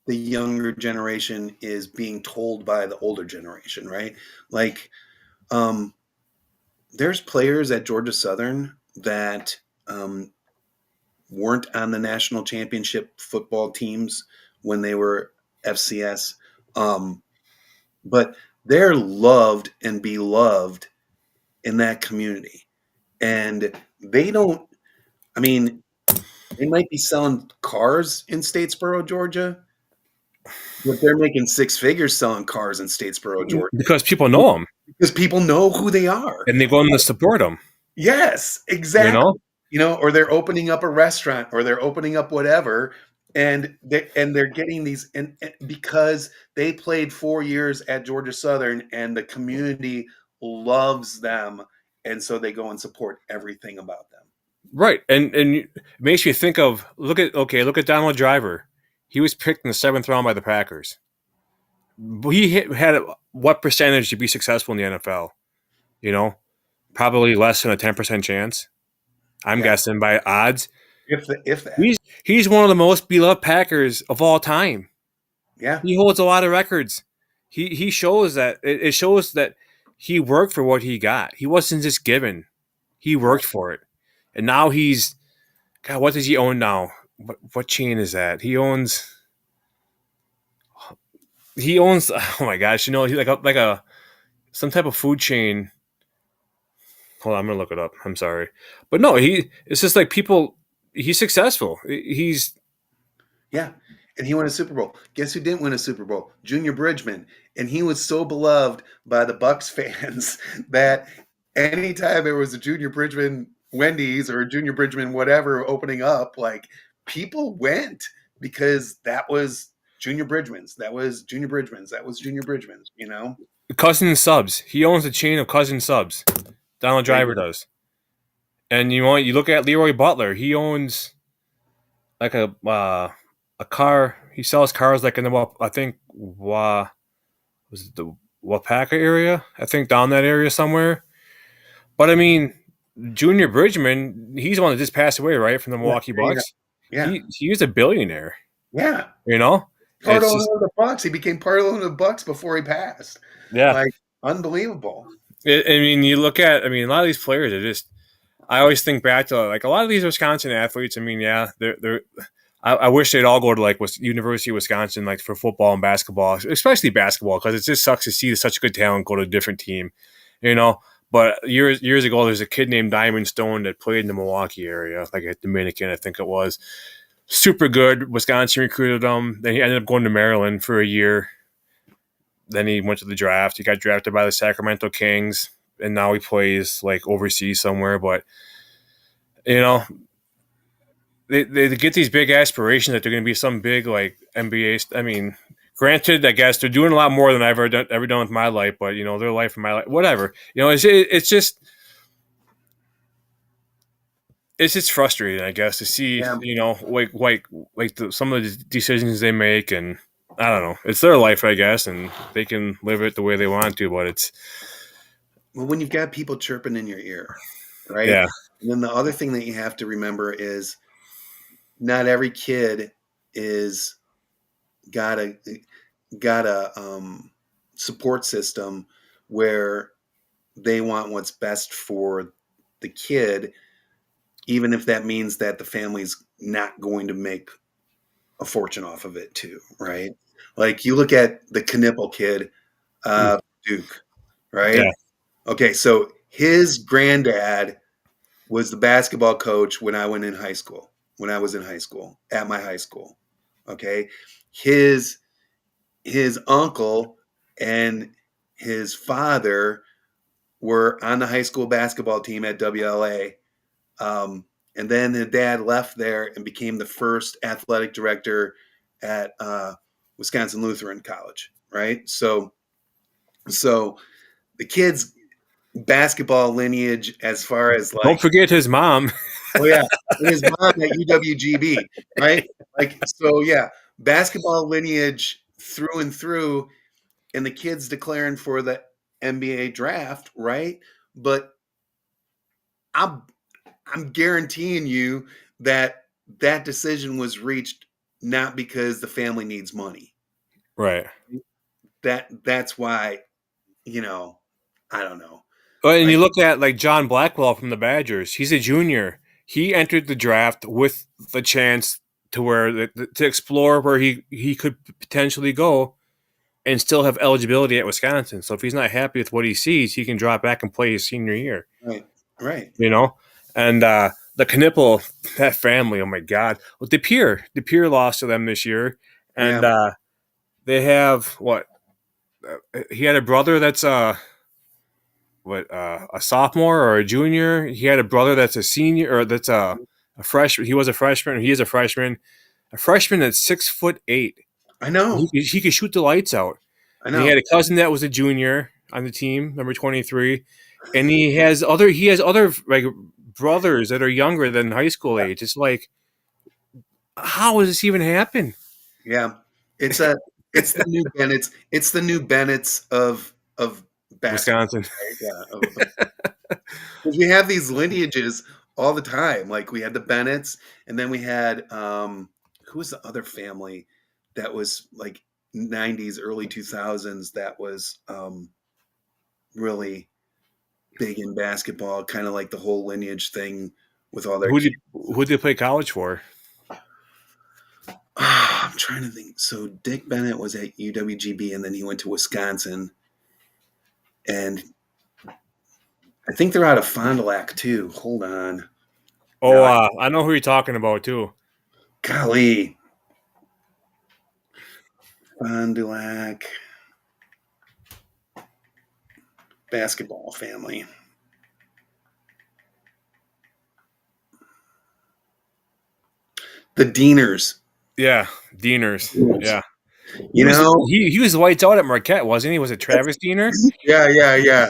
the younger generation is being told by the older generation, right? Like, um, there's players at Georgia Southern that weren't on the national championship football teams when they were FCS, um, but they're loved and beloved in that community, and they don't. I mean, they might be selling cars in Statesboro, Georgia, but they're making six figures selling cars in Statesboro, Georgia, because people know them because people know who they are. and they're going to support them. Yes, You exactly. know, Or they're opening up a restaurant, or they're opening up whatever, and they're getting these, and because they played 4 years at Georgia Southern, and the community loves them, and so they go and support everything about them. right? And it makes me think of look at Donald Driver. He was picked in the 7th round by the Packers. He had what percentage to be successful in the NFL? You know, probably less than a 10% chance. I'm Yeah, guessing by odds. if that. He's one of the most beloved Packers of all time. Yeah, He holds a lot of records. He shows that it shows that he worked for what he got. He wasn't just given. He right. worked for it. And now he's God, what does he own now? What chain is that? He owns oh my gosh, he's like a some type of food chain. Hold on, I'm gonna look it up. I'm sorry. But no, it's just like people he's successful. He's Yeah. And he won a Super Bowl. Guess who didn't win a Super Bowl? Junior Bridgman. And he was so beloved by the Bucks fans that anytime there was a Junior Bridgman Wendy's or a Junior Bridgman whatever opening up, like people went because that was Junior Bridgman's. That was Junior Bridgman's. That was Junior Bridgman's, you know? cousin subs. He owns a chain of cousin subs. Donald There Driver you does. And you look at Leroy Butler. He owns like a car. He sells cars like in the I think was it the Wapaka area? I think down that area somewhere. But I mean, Junior Bridgman, he's the one that just passed away, right, from the yeah, Milwaukee there you go. Bucks. Yeah. He was a billionaire, Yeah. you know. Part It's owner just of the Bucks. He became part owner of the Bucks before he passed. yeah. Like unbelievable. I mean, you look at. I mean, a lot of these players are just. I always think back to like a lot of these Wisconsin athletes. I mean, yeah, they're. I wish they'd all go to like University of Wisconsin, like for football and basketball, especially basketball, because it just sucks to see such good talent go to a different team, you know. But years ago, there's a kid named Diamond Stone that played in the Milwaukee area, like at Dominican, I think it was. Super good. Wisconsin recruited him. Then he ended up going to Maryland for a year. Then he went to the draft. He got drafted by the Sacramento Kings, and now he plays like overseas somewhere. But you know, they get these big aspirations that they're going to be some big like NBA. I mean, granted, I guess they're doing a lot more than I've ever done with my life. But their life and my life, whatever. It's just frustrating, I guess, to see Yeah. some of the decisions they make, and I don't know. It's their life, I guess, and they can live it the way they want to. But it's Well, when you've got people chirping in your ear, right? yeah, And then the other thing that you have to remember is not every kid is got a support system where they want what's best for the kid, even if that means that the family's not going to make a fortune off of it too, right? Like you look at the Knipple kid, Duke, right? yeah, Okay, so his granddad was the basketball coach when I went in high school, when I was in high school, at my high school. Okay. His his uncle and his father were on the high school basketball team at WLA. And then the dad left there and became the first athletic director at Wisconsin Lutheran College, right? So the kids basketball lineage as far as don't like, forget his mom. oh yeah, and his mom at UWGB, right? Like so, yeah, basketball lineage through and through, and the kids declaring for the NBA draft, right? But I'm I'm guaranteeing you that that decision was reached not because the family needs money. Right. That's why, you know, I don't know. Well, and Like, you look at like John Blackwell from the Badgers. He's a junior. He entered the draft with the chance to explore where he could potentially go and still have eligibility at Wisconsin. So if he's not happy with what he sees, he can drop back and play his senior year. right, right, You know, and the Knipple, that family. Oh my God! Well, De Pere lost to them this year, and yeah, they have what? He had a brother that's a sophomore or a junior. He had a brother that's a senior or that's a freshman. He was a freshman. Or he is a freshman. A freshman that's 6'8". I know, He could shoot the lights out. I And he had know, a cousin that was a junior on the team, number 23. And he has other like brothers that are younger than high school age. It's like, how does this even happen? yeah. It's a, it's the new Bennett's. It's the new Bennett's of basketball, Wisconsin. right? Yeah. 'Cause we have these lineages all the time. Like we had the Bennetts, and then we had who was the other family that was like 90s, early 2000s that was really big in basketball, kind of like the whole lineage thing with all their kids. Who did they play college for? I'm trying to think. So Dick Bennett was at UWGB and then he went to Wisconsin. And I think they're out of Fond du Lac too. Hold on. Oh, Now, I know who you're talking about too. golly, Fond du Lac basketball family. The Deaners. Yeah, Dieners. Yeah, You know, he was lights out at Marquette, wasn't he? Was it Travis Diener? yeah.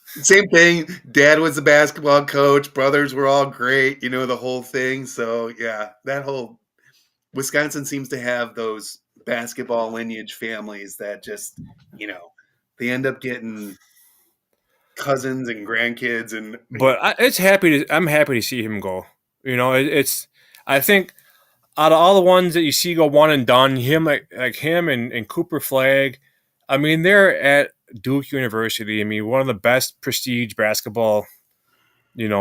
Same thing. Dad was the basketball coach. Brothers were all great. You know, the whole thing. So, yeah, that whole Wisconsin seems to have those basketball lineage families that just, you know, they end up getting cousins and grandkids and But I'm happy to see him go. You know, it's I think out of all the ones that you see go one and done, him like him and Cooper Flag, I mean they're at Duke University. I mean one of the best prestige basketball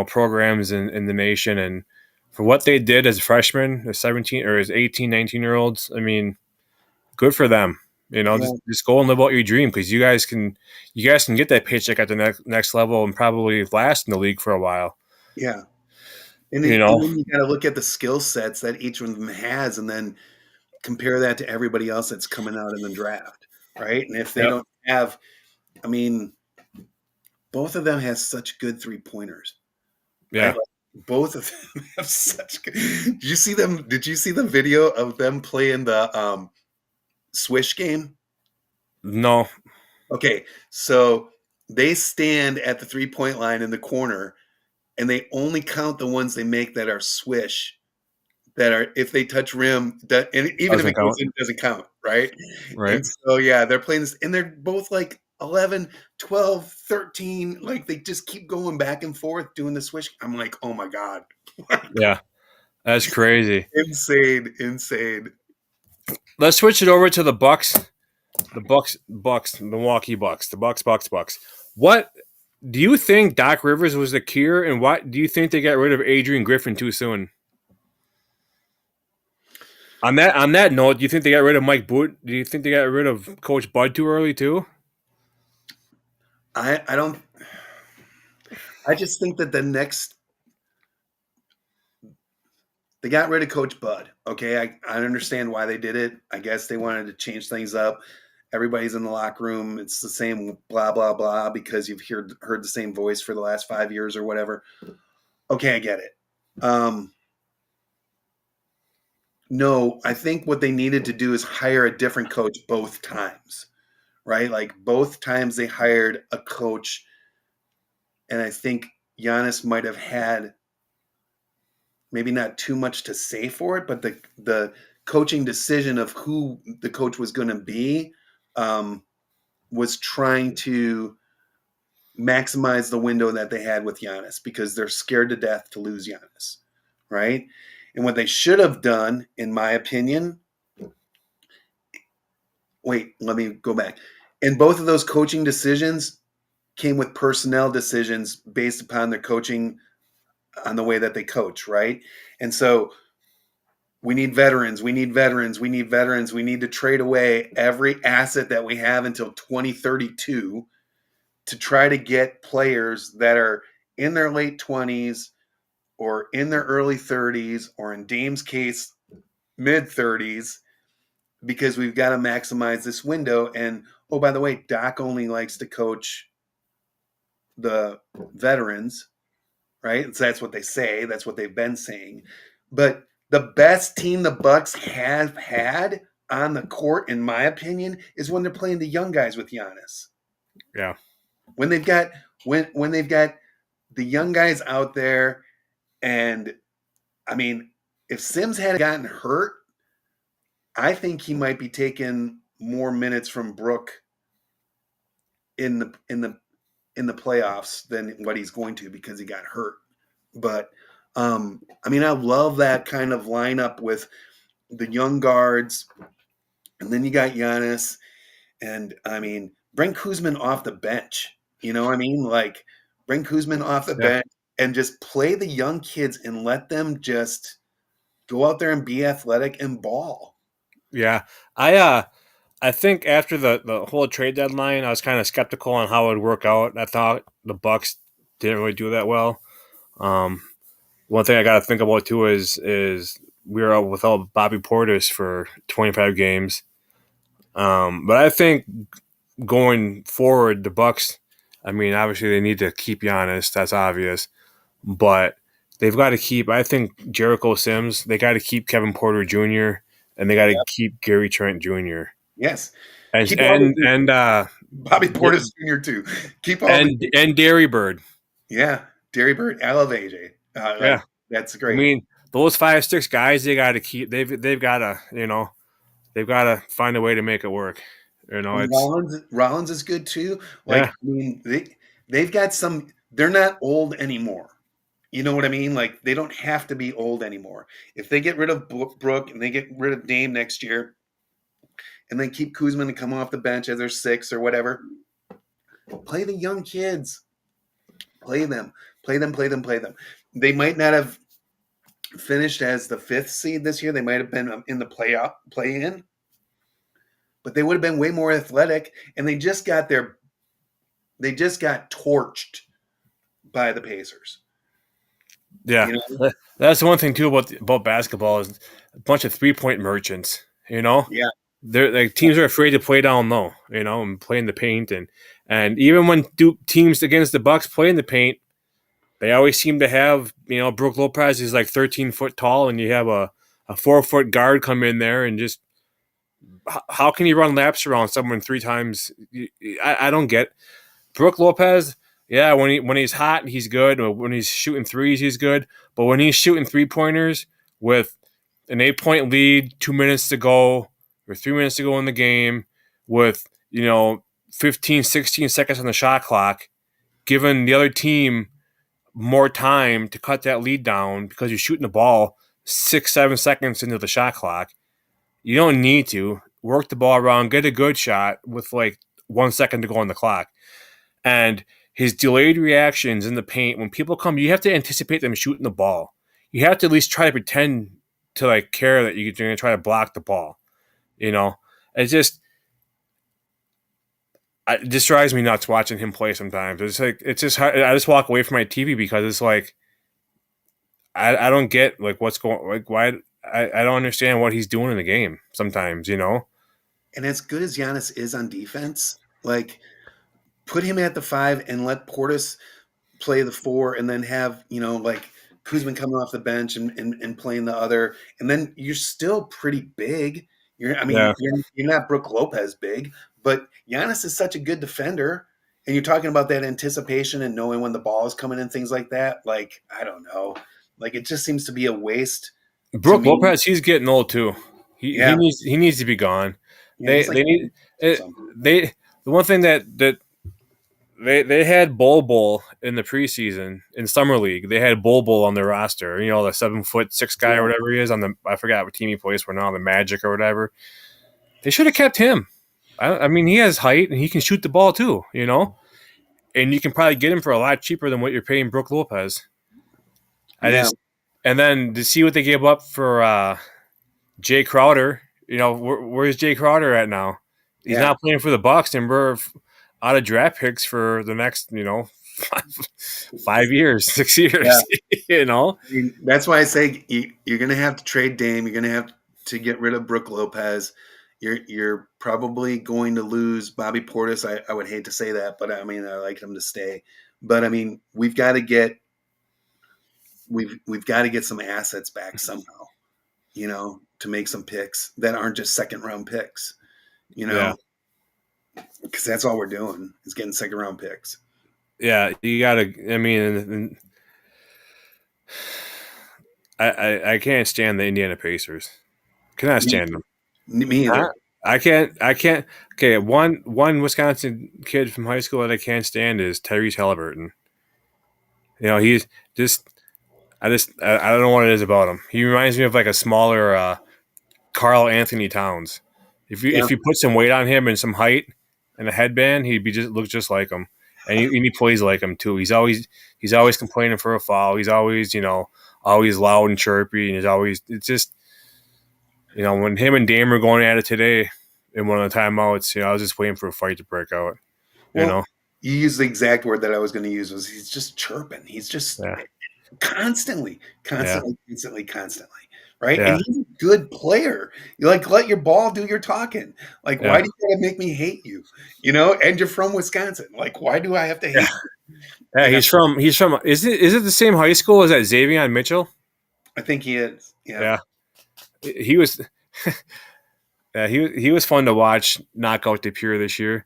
programs in the nation, and for what they did as freshmen, as 17 or as 18, 19-year olds, I mean good for them. You know, yeah, just go and live out your dream because you guys can get that paycheck at the next level and probably last in the league for a while. yeah. And You then, know, and then you got to look at the skill sets that each one of them has, and then compare that to everybody else that's coming out in the draft, right? And if they yep, don't have, I mean, both of them has such good 3-pointers, right? yeah, Like, both of them have such good. Did you see them? Did you see the video of them playing the swish game? no, Okay, so they stand at the 3-point line in the corner, and they only count the ones they make that are swish. That are if they touch rim, that and even if doesn't it goes count, in, it doesn't count, right? right? And so yeah, they're playing this, and they're both like 11, 12, 13. Like they just keep going back and forth doing the swish. I'm like, oh my god, Yeah, that's crazy. insane, insane. Let's switch it over to the Bucks. The Milwaukee Bucks. The Bucks. What do you think Doc Rivers was the cure, and why do you think they got rid of Adrian Griffin too soon? On that note, do you think they got rid of Mike Boot? Do you think they got rid of Coach Bud too early too? I don't. I just think that the next they got rid of Coach Bud. Okay, I understand why they did it. I guess they wanted to change things up. Everybody's in the locker room. It's the same blah blah blah because you've heard the same voice for the last 5 years or whatever. Okay, I get it. No, I think what they needed to do is hire a different coach both times, right? Like both times they hired a coach, and I think Giannis might have had maybe not too much to say for it, but the coaching decision of who the coach was going to be um, was trying to maximize the window that they had with Giannis because they're scared to death to lose Giannis, right? And what they should have done, in my opinion, wait, let me go back. And both of those coaching decisions came with personnel decisions based upon their coaching on the way that they coach, right? And so we need veterans. We need veterans. We need veterans. We need to trade away every asset that we have until 2032 to try to get players that are in their late 20s or in their early 30s or in Dame's case, mid 30s, because we've got to maximize this window. And oh, by the way, Doc only likes to coach the veterans, right? So that's what they say. That's what they've been saying. But the best team the Bucks have had on the court, in my opinion, is when they're playing the young guys with Giannis. Yeah, When they've got when they've got the young guys out there, and I mean, if Sims had gotten hurt, I think he might be taking more minutes from Brook in the playoffs than what he's going to because he got hurt. But I mean, I love that kind of lineup with the young guards, and then you got Giannis, and I mean, bring Kuzman off the bench. You know what I mean? Like, bring Kuzman off the Yeah. bench and just play the young kids and let them just go out there and be athletic and ball. Yeah. I think after the whole trade deadline, I was kind of skeptical on how it would work out. I thought the Bucks didn't really do that well. Um, One thing I got to think about too is we were out without Bobby Portis for 25 games. But I think going forward, the Bucks. I mean, obviously they need to keep Giannis. That's obvious, but they've got to keep. I think Jericho Sims. They got to keep Kevin Porter Jr. and they got to Yep. keep Gary Trent Jr. Yes. and Keep all and the and uh, Bobby Portis Jr. too. Keep all the and Derry Bird. yeah. Derry Bird, I love AJ. Yeah, Like that's I great. mean those 5-6 guys they got to keep. They've got to they've got to find a way to make it work. And It's Rollins is good too. Like yeah, I mean, they've got some. They're not old anymore. You know what I mean? Like they don't have to be old anymore. If they get rid of Brook and they get rid of Dame next year, and then keep Kuzma to come off the bench as their six or whatever, play the young kids. Play them. Play them. Play them. Play them. They might not have finished as the fifth seed this year. They might have been in the play in, but they would have been way more athletic. And they just got torched by the Pacers. yeah. You know? That's the one thing too about basketball is a bunch of 3-point merchants. Yeah. They're like teams are afraid to play down low. And play in the paint and even when teams against the Bucks play in the paint, they always seem to have Brook Lopez is like 13 foot tall, and you have a 4 foot guard come in there and just how can you run laps around someone 3 times? I don't get Brook Lopez. Yeah, when he's hot, he's good. When he's shooting threes, he's good. But when he's shooting 3-pointers with an 8-point lead, 2 minutes to go, or 3 minutes to go in the game, with 15, 16 seconds on the shot clock, giving the other team more time to cut that lead down because you're shooting the ball 6, 7 seconds into the shot clock. You don't need to work the ball around, get a good shot with like 1 second to go on the clock. And his delayed reactions in the paint, when people come, you have to anticipate them shooting the ball. You have to at least try to pretend to like care that you're going to try to block the ball. It's just it just drives me nuts watching him play sometimes. It's just hard. I just walk away from my TV because it's like I don't get like what's going like why I don't understand what he's doing in the game sometimes. And as good as Giannis is on defense, like put him at the five and let Portis play the four, and then have like Kuzma coming off the bench and playing the other, and then you're still pretty big. I mean, Yeah. you're not Brook Lopez big, but Giannis is such a good defender. And you're talking about that anticipation and knowing when the ball is coming and things like that. Like, I don't know. Like, it just seems to be a waste to Brook me. Lopez, he's getting old too. He Yeah. needs to be gone. Yeah. They He's like they need or it, something. they the one thing that they had Bol in the preseason in summer league. They had Bol on their roster. The 7'6" guy or Yeah. whatever he is on the I forgot what team he plays for now, the Magic or whatever. They should have kept him. I mean, he has height and he can shoot the ball too. And you can probably get him for a lot cheaper than what you're paying Brook Lopez. I Yeah. just and then to see what they gave up for Jay Crowder. Where's Jay Crowder at now? He's Yeah. not playing for the Bucks, and we're out of draft picks for the next 5 years, 6 years. Yeah. you know. I mean, that's why I say you're going to have to trade Dame. You're going to have to get rid of Brook Lopez. You're probably going to lose Bobby Portis. I would hate to say that, but I mean, I like him to stay. But I mean, we've got to get some assets back somehow, to make some picks that aren't just second round picks, Yeah, because that's all we're doing is getting second round picks. yeah. You gotta. I mean, I can't stand the Indiana Pacers. Cannot Me, stand them. me Huh? either. I can't. I can't. Okay, one Wisconsin kid from high school that I can't stand is Tyrese Halliburton. He's just. I don't know what it is about him. He reminds me of like a smaller Carl Anthony Towns. Yeah. If you put some weight on him and some height and a headband, he'd be just look just like him, and he plays like him too. He's always complaining for a foul. He's always always loud and chirpy, and it's just when him and Dame were going at it today in one of the timeouts. I was just waiting for a fight to break out. You Well, know, you used the exact word that I was going to use was he's just chirping. He's just yeah, constantly, yeah, constantly, constantly, constantly. Right. And yeah, he's a good player. You like let your ball do your talking. Like, why yeah, do you gotta make me hate you? And you're from Wisconsin. Like, why do I have to yeah. hate you? Yeah, You know, he's from. Is it the same high school as that Xavier Mitchell? I think he is. Yeah. Yeah, he was. Yeah, he was fun to watch knock out DePere this year.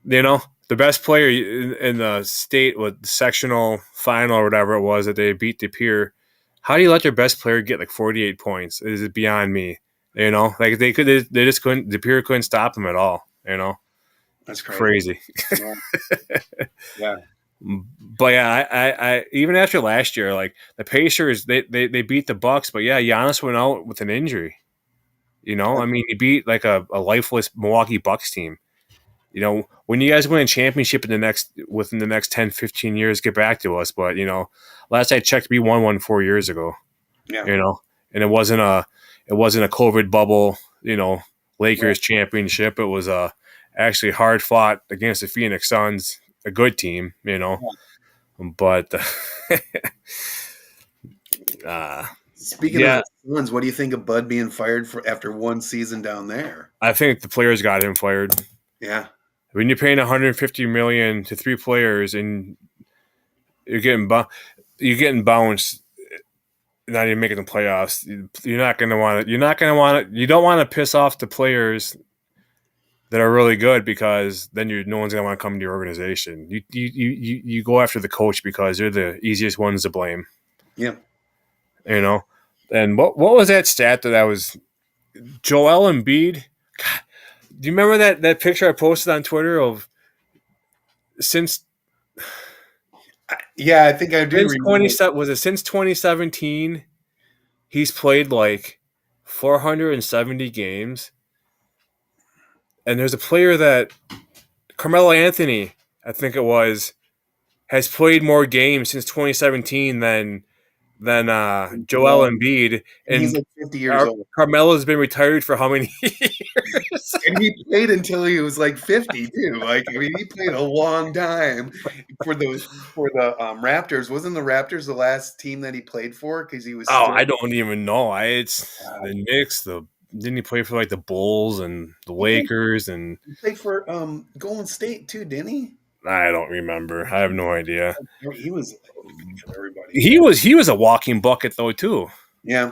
The best player in the state with the sectional final or whatever it was that they beat DePere. How do you let your best player get like 48 points? It is beyond me. Like they just couldn't. DePere couldn't stop him at all. That's It's crazy. crazy. Yeah. Yeah. But yeah, I even after last year, like the Pacers, they beat the Bucks, but yeah, Giannis went out with an injury. I mean, he beat like a lifeless Milwaukee Bucks team. When you guys win a championship within the next 10, 15 years, get back to us. But last I checked, we won one 4 years ago. Yeah. And it wasn't a COVID bubble. Right. Lakers championship. It was actually hard fought against the Phoenix Suns, a good team. Yeah. But uh, Speaking of yeah, the Suns, what do you think of Bud being fired after one season down there? I think the players got him fired. Yeah. When you're paying 150 million to three players and you're getting bounced, not even making the playoffs, you're not going to want to. You're not going to want to. You don't want to piss off the players that are really good because then no one's going to want to come to your organization. You go after the coach because they're the easiest ones to blame. Yeah. You know, and what was that stat that I was Joel Embiid? God, do you remember that picture I posted on Twitter of since Yeah, I think I do since remember. since 2017 he's played like 470 games, and there's a player that Carmelo Anthony, I think it was, has played more games since 2017 than Joel Well, Embiid, and he's and like 50 years old. Carmelo's been retired for how many years? And he played until he was like 50 too. Like, I mean, he played a long time for the Raptors. Wasn't the Raptors the last team that he played for? Because he was Oh, still I don't even know. It's the Knicks. Didn't he play for like the Bulls and the he played, Lakers? And he played for Golden State too, didn't he? I don't remember. I have no idea. He was for everybody. He was a walking bucket though too. Yeah, I yeah,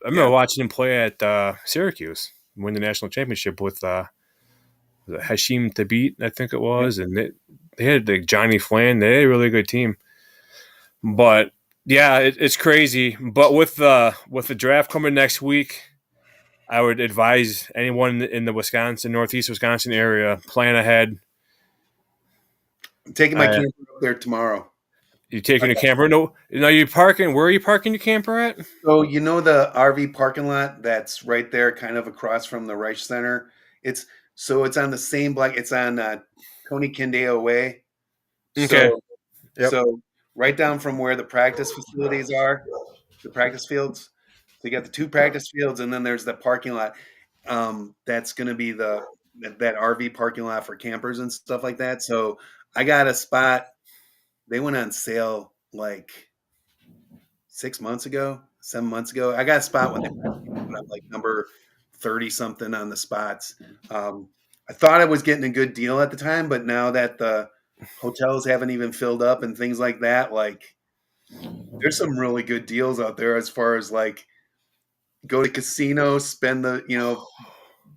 remember watching him play at Syracuse, win the national championship with Hashim Thabit, I think it yeah. was, and they had like Johnny Flynn. They had a really good team. But yeah, it's crazy. But with the draft coming next week, I would advise anyone in the Northeast Wisconsin area, plan ahead. I'm taking my Uh, camper up there tomorrow. you taking a camper? No, you parking. Where are you parking your camper at? So the RV parking lot that's right there, kind of across from the Reich Center. It's on the same block. It's on Tony Kendeo Way. Okay. So Yep. so right down from where the practice facilities are, the practice fields. So you got the two practice fields, and then there's the parking lot. That's going to be that RV parking lot for campers and stuff like that. So I got a spot. They went on sale like 6 months ago, 7 months ago. I got a spot when they put up like number 30 something on the spots. I thought I was getting a good deal at the time, but now that the hotels haven't even filled up and things like that, like there's some really good deals out there as far as like go to casino, spend the,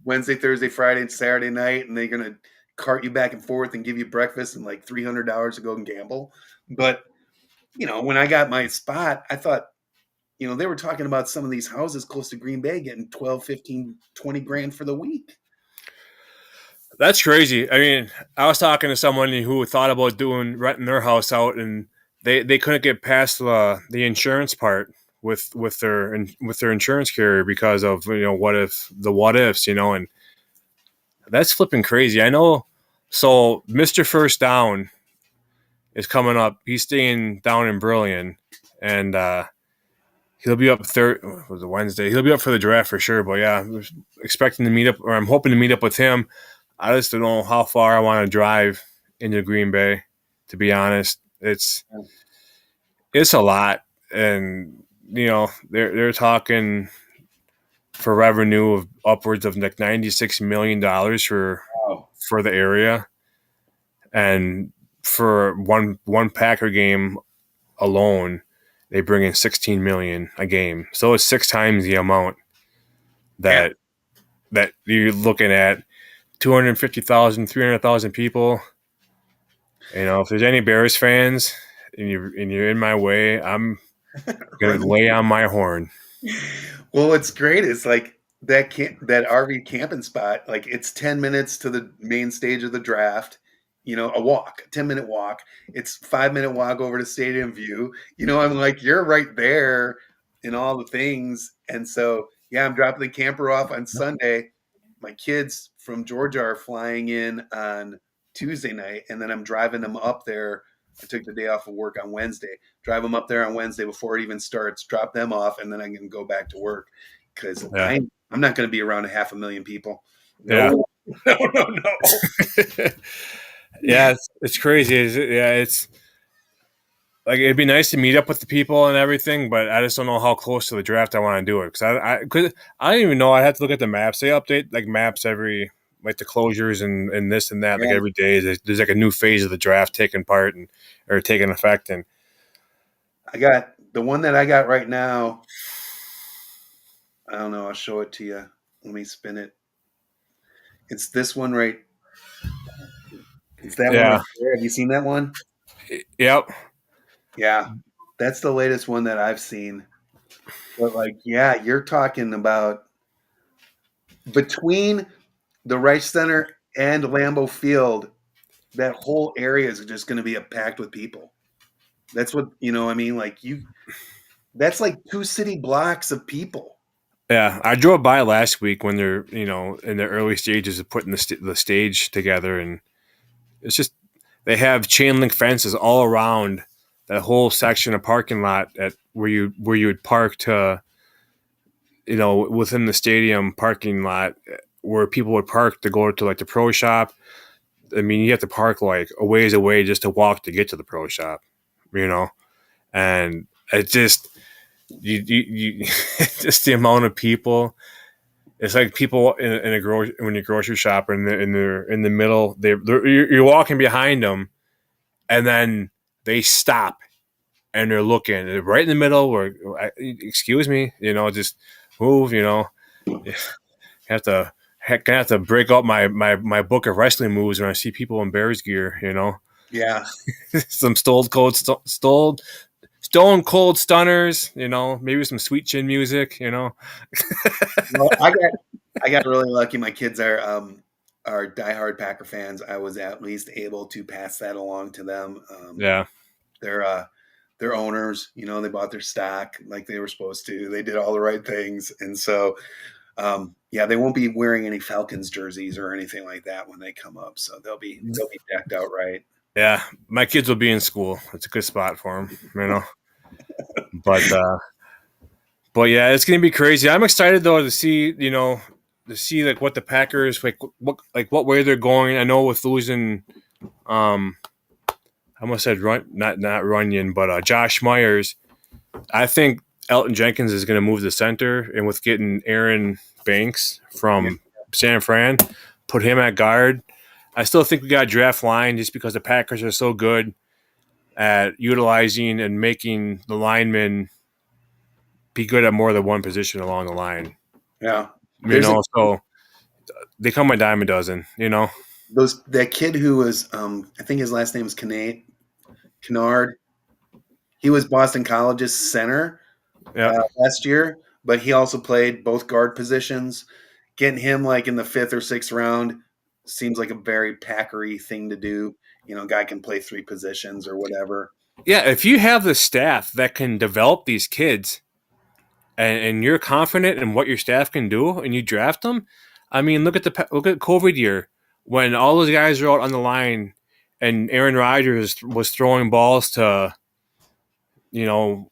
Wednesday, Thursday, Friday, and Saturday night, and they're gonna cart you back and forth and give you breakfast and like $300 to go and gamble. But when I got my spot, I thought, they were talking about some of these houses close to Green Bay getting 12, 15, 20 grand for the week. That's crazy. I mean, I was talking to someone who thought about doing renting their house out, and they couldn't get past the insurance part with their insurance carrier because of what ifs, and that's flipping crazy. I know. So Mister First Down is coming up. He's staying down in Brillion, and he'll be up third. Was it Wednesday? He'll be up for the draft for sure. But yeah, I'm expecting to meet up, or I'm hoping to meet up with him. I just don't know how far I want to drive into Green Bay. To be honest, it's a lot, and they're talking for revenue of upwards of like $96 million Wow. for the area, and for one Packer game alone, they bring in 16 million a game. So it's six times the amount Yeah. that you're looking at. 250,000, 300,000 people. If there's any Bears fans and you're in my way, I'm gonna Run. lay on my horn. Well, what's great is like that RV camping spot. Like it's 10 minutes to the main stage of the draft. A walk, 10-minute walk. It's 5-minute walk over to Stadium View. I'm like, you're right there in all the things. And so, yeah, I'm dropping the camper off on Sunday. My kids from Georgia are flying in on Tuesday night, and then I'm driving them up there. I took the day off of work on Wednesday, drive them up there on Wednesday before it even starts, drop them off, and then I can go back to work because Yeah, I'm not going to be around 500,000 people. yeah, No, no, no, no. yeah. It's crazy. Yeah, it's like it'd be nice to meet up with the people and everything, but I just don't know how close to the draft I want to do it because I don't even know. I have to look at the maps. They update like maps every like the closures and this and that like Yeah, every day. There's like a new phase of the draft taking part and or taking effect and I got the one that I got right now. I don't know. I'll show it to you. Let me spin it. It's this one right. It's that one right yeah, there. Have you seen that one? yep, Yeah, that's the latest one that I've seen. But like, yeah, you're talking about between the Rice Center and Lambeau Field, that whole area is just going to be packed with people. That's what I mean. Like that's like two city blocks of people. yeah. I drove by last week when they're in the early stages of putting the stage together, and it's just they have chain link fences all around that whole section of parking lot at where you would park to within the stadium parking lot where people would park to go to like the pro shop. I mean, you have to park like a ways away just to walk to get to the pro shop, you know, and it just you just the amount of people. It's like people in when you grocery shop and they're in the middle. You're walking behind them, and then they stop and they're looking right in the middle. Where excuse me, just move. You have to heck, I have to break out my book of wrestling moves when I see people in Bears gear. Yeah. Some stone cold stunners. Maybe some sweet chin music. Well, I got really lucky. My kids are diehard Packer fans. I was at least able to pass that along to them. Yeah, They're their owners, they bought their stock like they were supposed to. They did all the right things, and so yeah, they won't be wearing any Falcons jerseys or anything like that when they come up. So they'll be decked out right. yeah. My kids will be in school. It's a good spot for them. But yeah, it's gonna be crazy. I'm excited though to see like what the Packers what way they're going. I know with losing um I almost said not Runyon, but Josh Myers. I think Elton Jenkins is going to move to center, and with getting Aaron Banks Yeah, from San Fran, put him at guard. I still think we got a draft line just because the Packers are so good at utilizing and making the linemen be good at more than one position along the line. yeah. There's So they come a dime a dozen. that kid who was I think his last name is Kennard. He was Boston College's center Yeah, last year, but he also played both guard positions. Getting him like in the fifth or sixth round, seems like a very Packery thing to do. Guy can play three positions or whatever. Yeah, if you have the staff that can develop these kids, and you're confident in what your staff can do, and you draft them, I mean, look at COVID year when all those guys are out on the line, and Aaron Rodgers was throwing balls to, you know,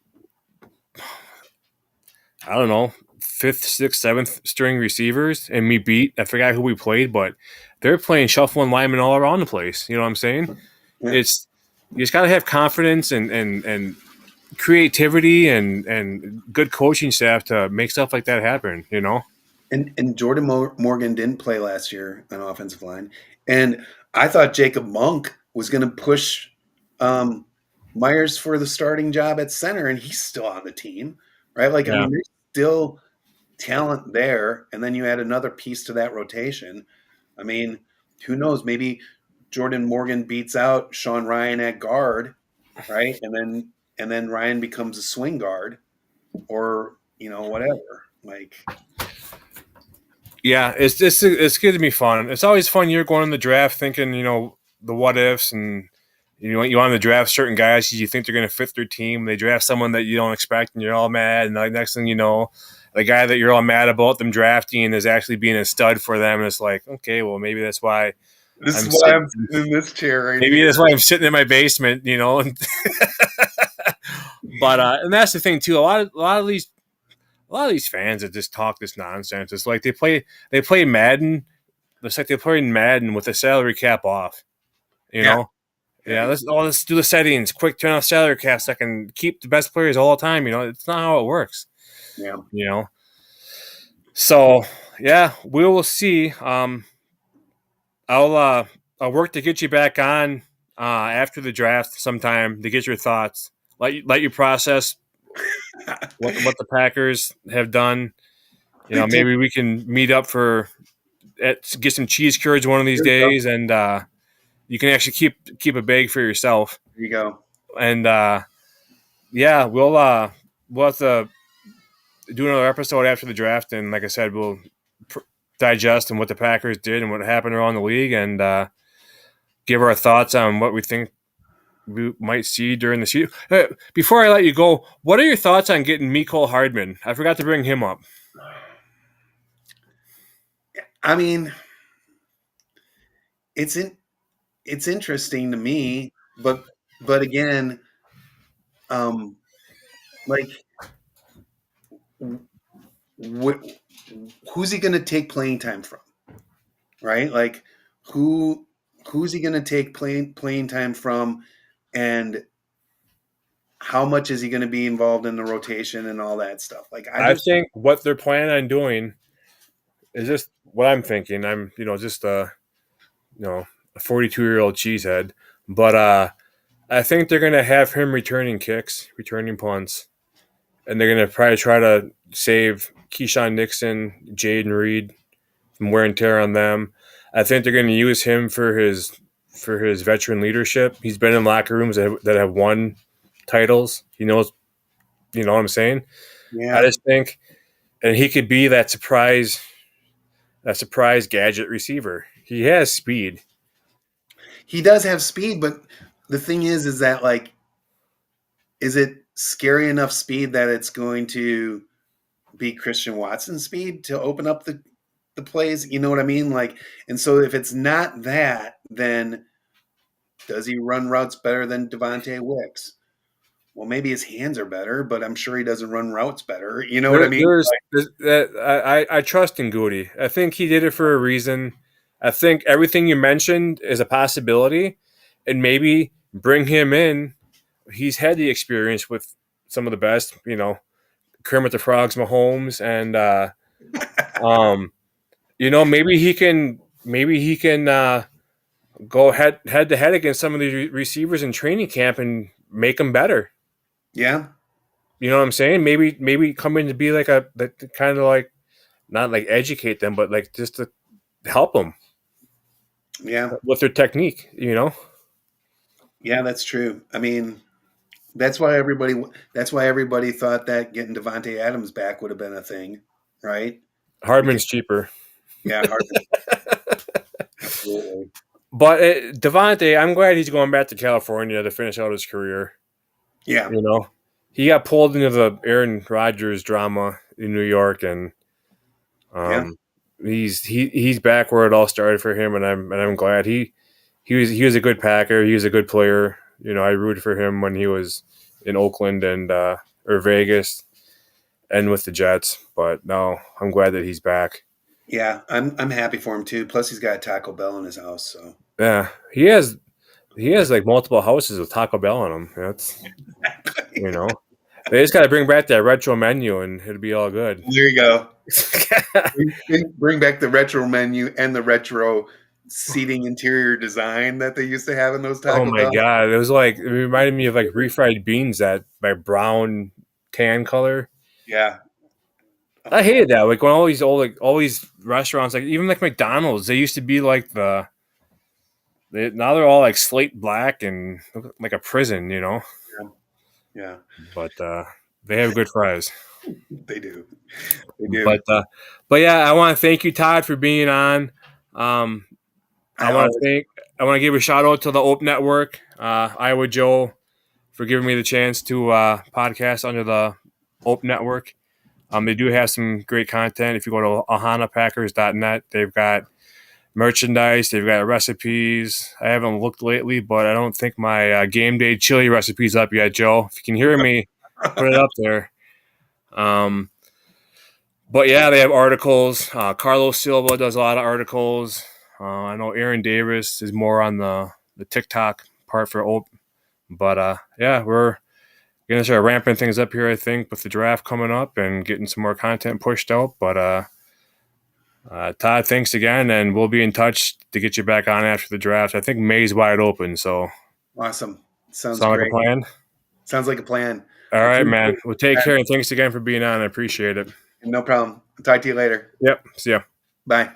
I don't know, fifth, sixth, seventh string receivers, and we beat. I forgot who we played, but they're playing shuffling linemen all around the place. You know what I'm saying? Yeah. It's You just got to have confidence and creativity and good coaching staff to make stuff like that happen. You know? And Jordan Morgan didn't play last year on offensive line, and I thought Jacob Monk was going to push Myers for the starting job at center, and he's still on the team, right? Like, I Yeah. mean, there's still talent there, and then you add another piece to that rotation. I mean, who knows? Maybe Jordan Morgan beats out Sean Ryan at guard, right? And then Ryan becomes a swing guard, or whatever. Like, Yeah, it's good to be fun. It's always fun. You're going in the draft thinking, the what ifs, and you want to draft certain guys because you think they're going to fit their team. They draft someone that you don't expect, and you're all mad. And the next thing you know, the guy that you're all mad about them drafting is actually being a stud for them. And it's like, okay, well, maybe that's why this I'm is why sitting. I'm sitting in this chair right Maybe here. that's why I'm sitting in my basement, But and that's the thing too. A lot of these fans that just talk this nonsense. It's like they play Madden. It's like they play Madden with the salary cap off. You Yeah. know, yeah. Let's do the settings. Quick turn off salary cap so I can keep the best players all the time. It's not how it works. Yeah. So yeah, we will see. I'll work to get you back on after the draft sometime to get your thoughts. Let you process what the Packers have done. Maybe we can meet up get some cheese curds one of these days, and you can actually keep a bag for yourself. There you go. And yeah, we'll have to do another episode after the draft, and like I said, we'll digest and what the Packers did and what happened around the league, and give our thoughts on what we think we might see during the season. Before I let you go, what are your thoughts on getting Mecole Hardman? I forgot to bring him up. I mean, it's interesting to me, but again, like, who's he going to take playing time from, right? Like, who's he going to take playing time from, and how much is he going to be involved in the rotation and all that stuff? Like, I think what they're planning on doing is just what I'm thinking. I'm just a 42-year-old cheesehead, but I think they're gonna have him returning kicks, returning punts, and they're gonna probably try to save Keyshawn Nixon, Jaden Reed from wear and tear on them. I think they're gonna use him for his veteran leadership. He's been in locker rooms that have won titles. He knows, what I'm saying. Yeah. I just think, and he could be that surprise gadget receiver. He has speed. He does have speed, but the thing is that, like, is it scary enough speed that it's going to be Christian Watson speed to open up the plays? You know what I mean? Like, and so if it's not that, then does he run routes better than Devontae Wicks? Well, maybe his hands are better, but I'm sure he doesn't run routes better. You know what I mean? I trust in Goody. I think he did it for a reason. I think everything you mentioned is a possibility, and maybe bring him in. He's had the experience with some of the best, Kermit the Frog's Mahomes, and maybe he can go head to head against some of these receivers in training camp and make them better. Yeah. You know what I'm saying? Maybe come in to be like kind of like, not like educate them, but like just to help them. Yeah. With their technique, Yeah, that's true. I mean, that's why everybody thought that getting Devontae Adams back would have been a thing, right? Hardman's cheaper. Yeah, Hardman. Absolutely. But Devontae, I'm glad he's going back to California to finish out his career. Yeah. You know, he got pulled into the Aaron Rodgers drama in New York, and Yeah. um, he's back where it all started for him, and I'm glad he was a good Packer. He was a good player. I rooted for him when he was in Oakland and or Vegas and with the Jets. But no, I'm glad that he's back. Yeah. I'm happy for him too. Plus he's got a Taco Bell in his house. So Yeah, he has like multiple houses with Taco Bell in them. That's they just got to bring back that retro menu and it'll be all good. there you go. Bring back the retro menu and the retro seating interior design that they used to have in those Oh Taco my Bell. god, it reminded me of like refried beans that by brown tan color. Yeah. I Oh, hated that. Like when all these restaurants, like even like McDonald's, they used to be like now they're all like slate black and look like a prison. yeah. Yeah. But they have good fries. They do. They do. But yeah, I want to thank you, Todd, for being on. Um, I I want to always thank. I want to give a shout out to the Ope Network, Iowa Joe, for giving me the chance to podcast under the Ope Network. They do have some great content. If you go to ohanapackers.net, they've got merchandise, they've got recipes. I haven't looked lately, but I don't think my game day chili recipe's up yet, Joe. If you can hear me, put it up there. But yeah, they have articles. Carlos Silva does a lot of articles. I know Aaron Davis is more on the TikTok part for Ope. But yeah, we're going to start ramping things up here, I think, with the draft coming up and getting some more content pushed out. But Todd, thanks again, and we'll be in touch to get you back on after the draft. I think May's wide open, so awesome. Sounds sound like a great. plan? Sounds like a plan. All I right, appreciate man. Well, take that. care, and thanks again for being on. I appreciate it. No problem. I'll talk to you later. Yep. See ya. Bye.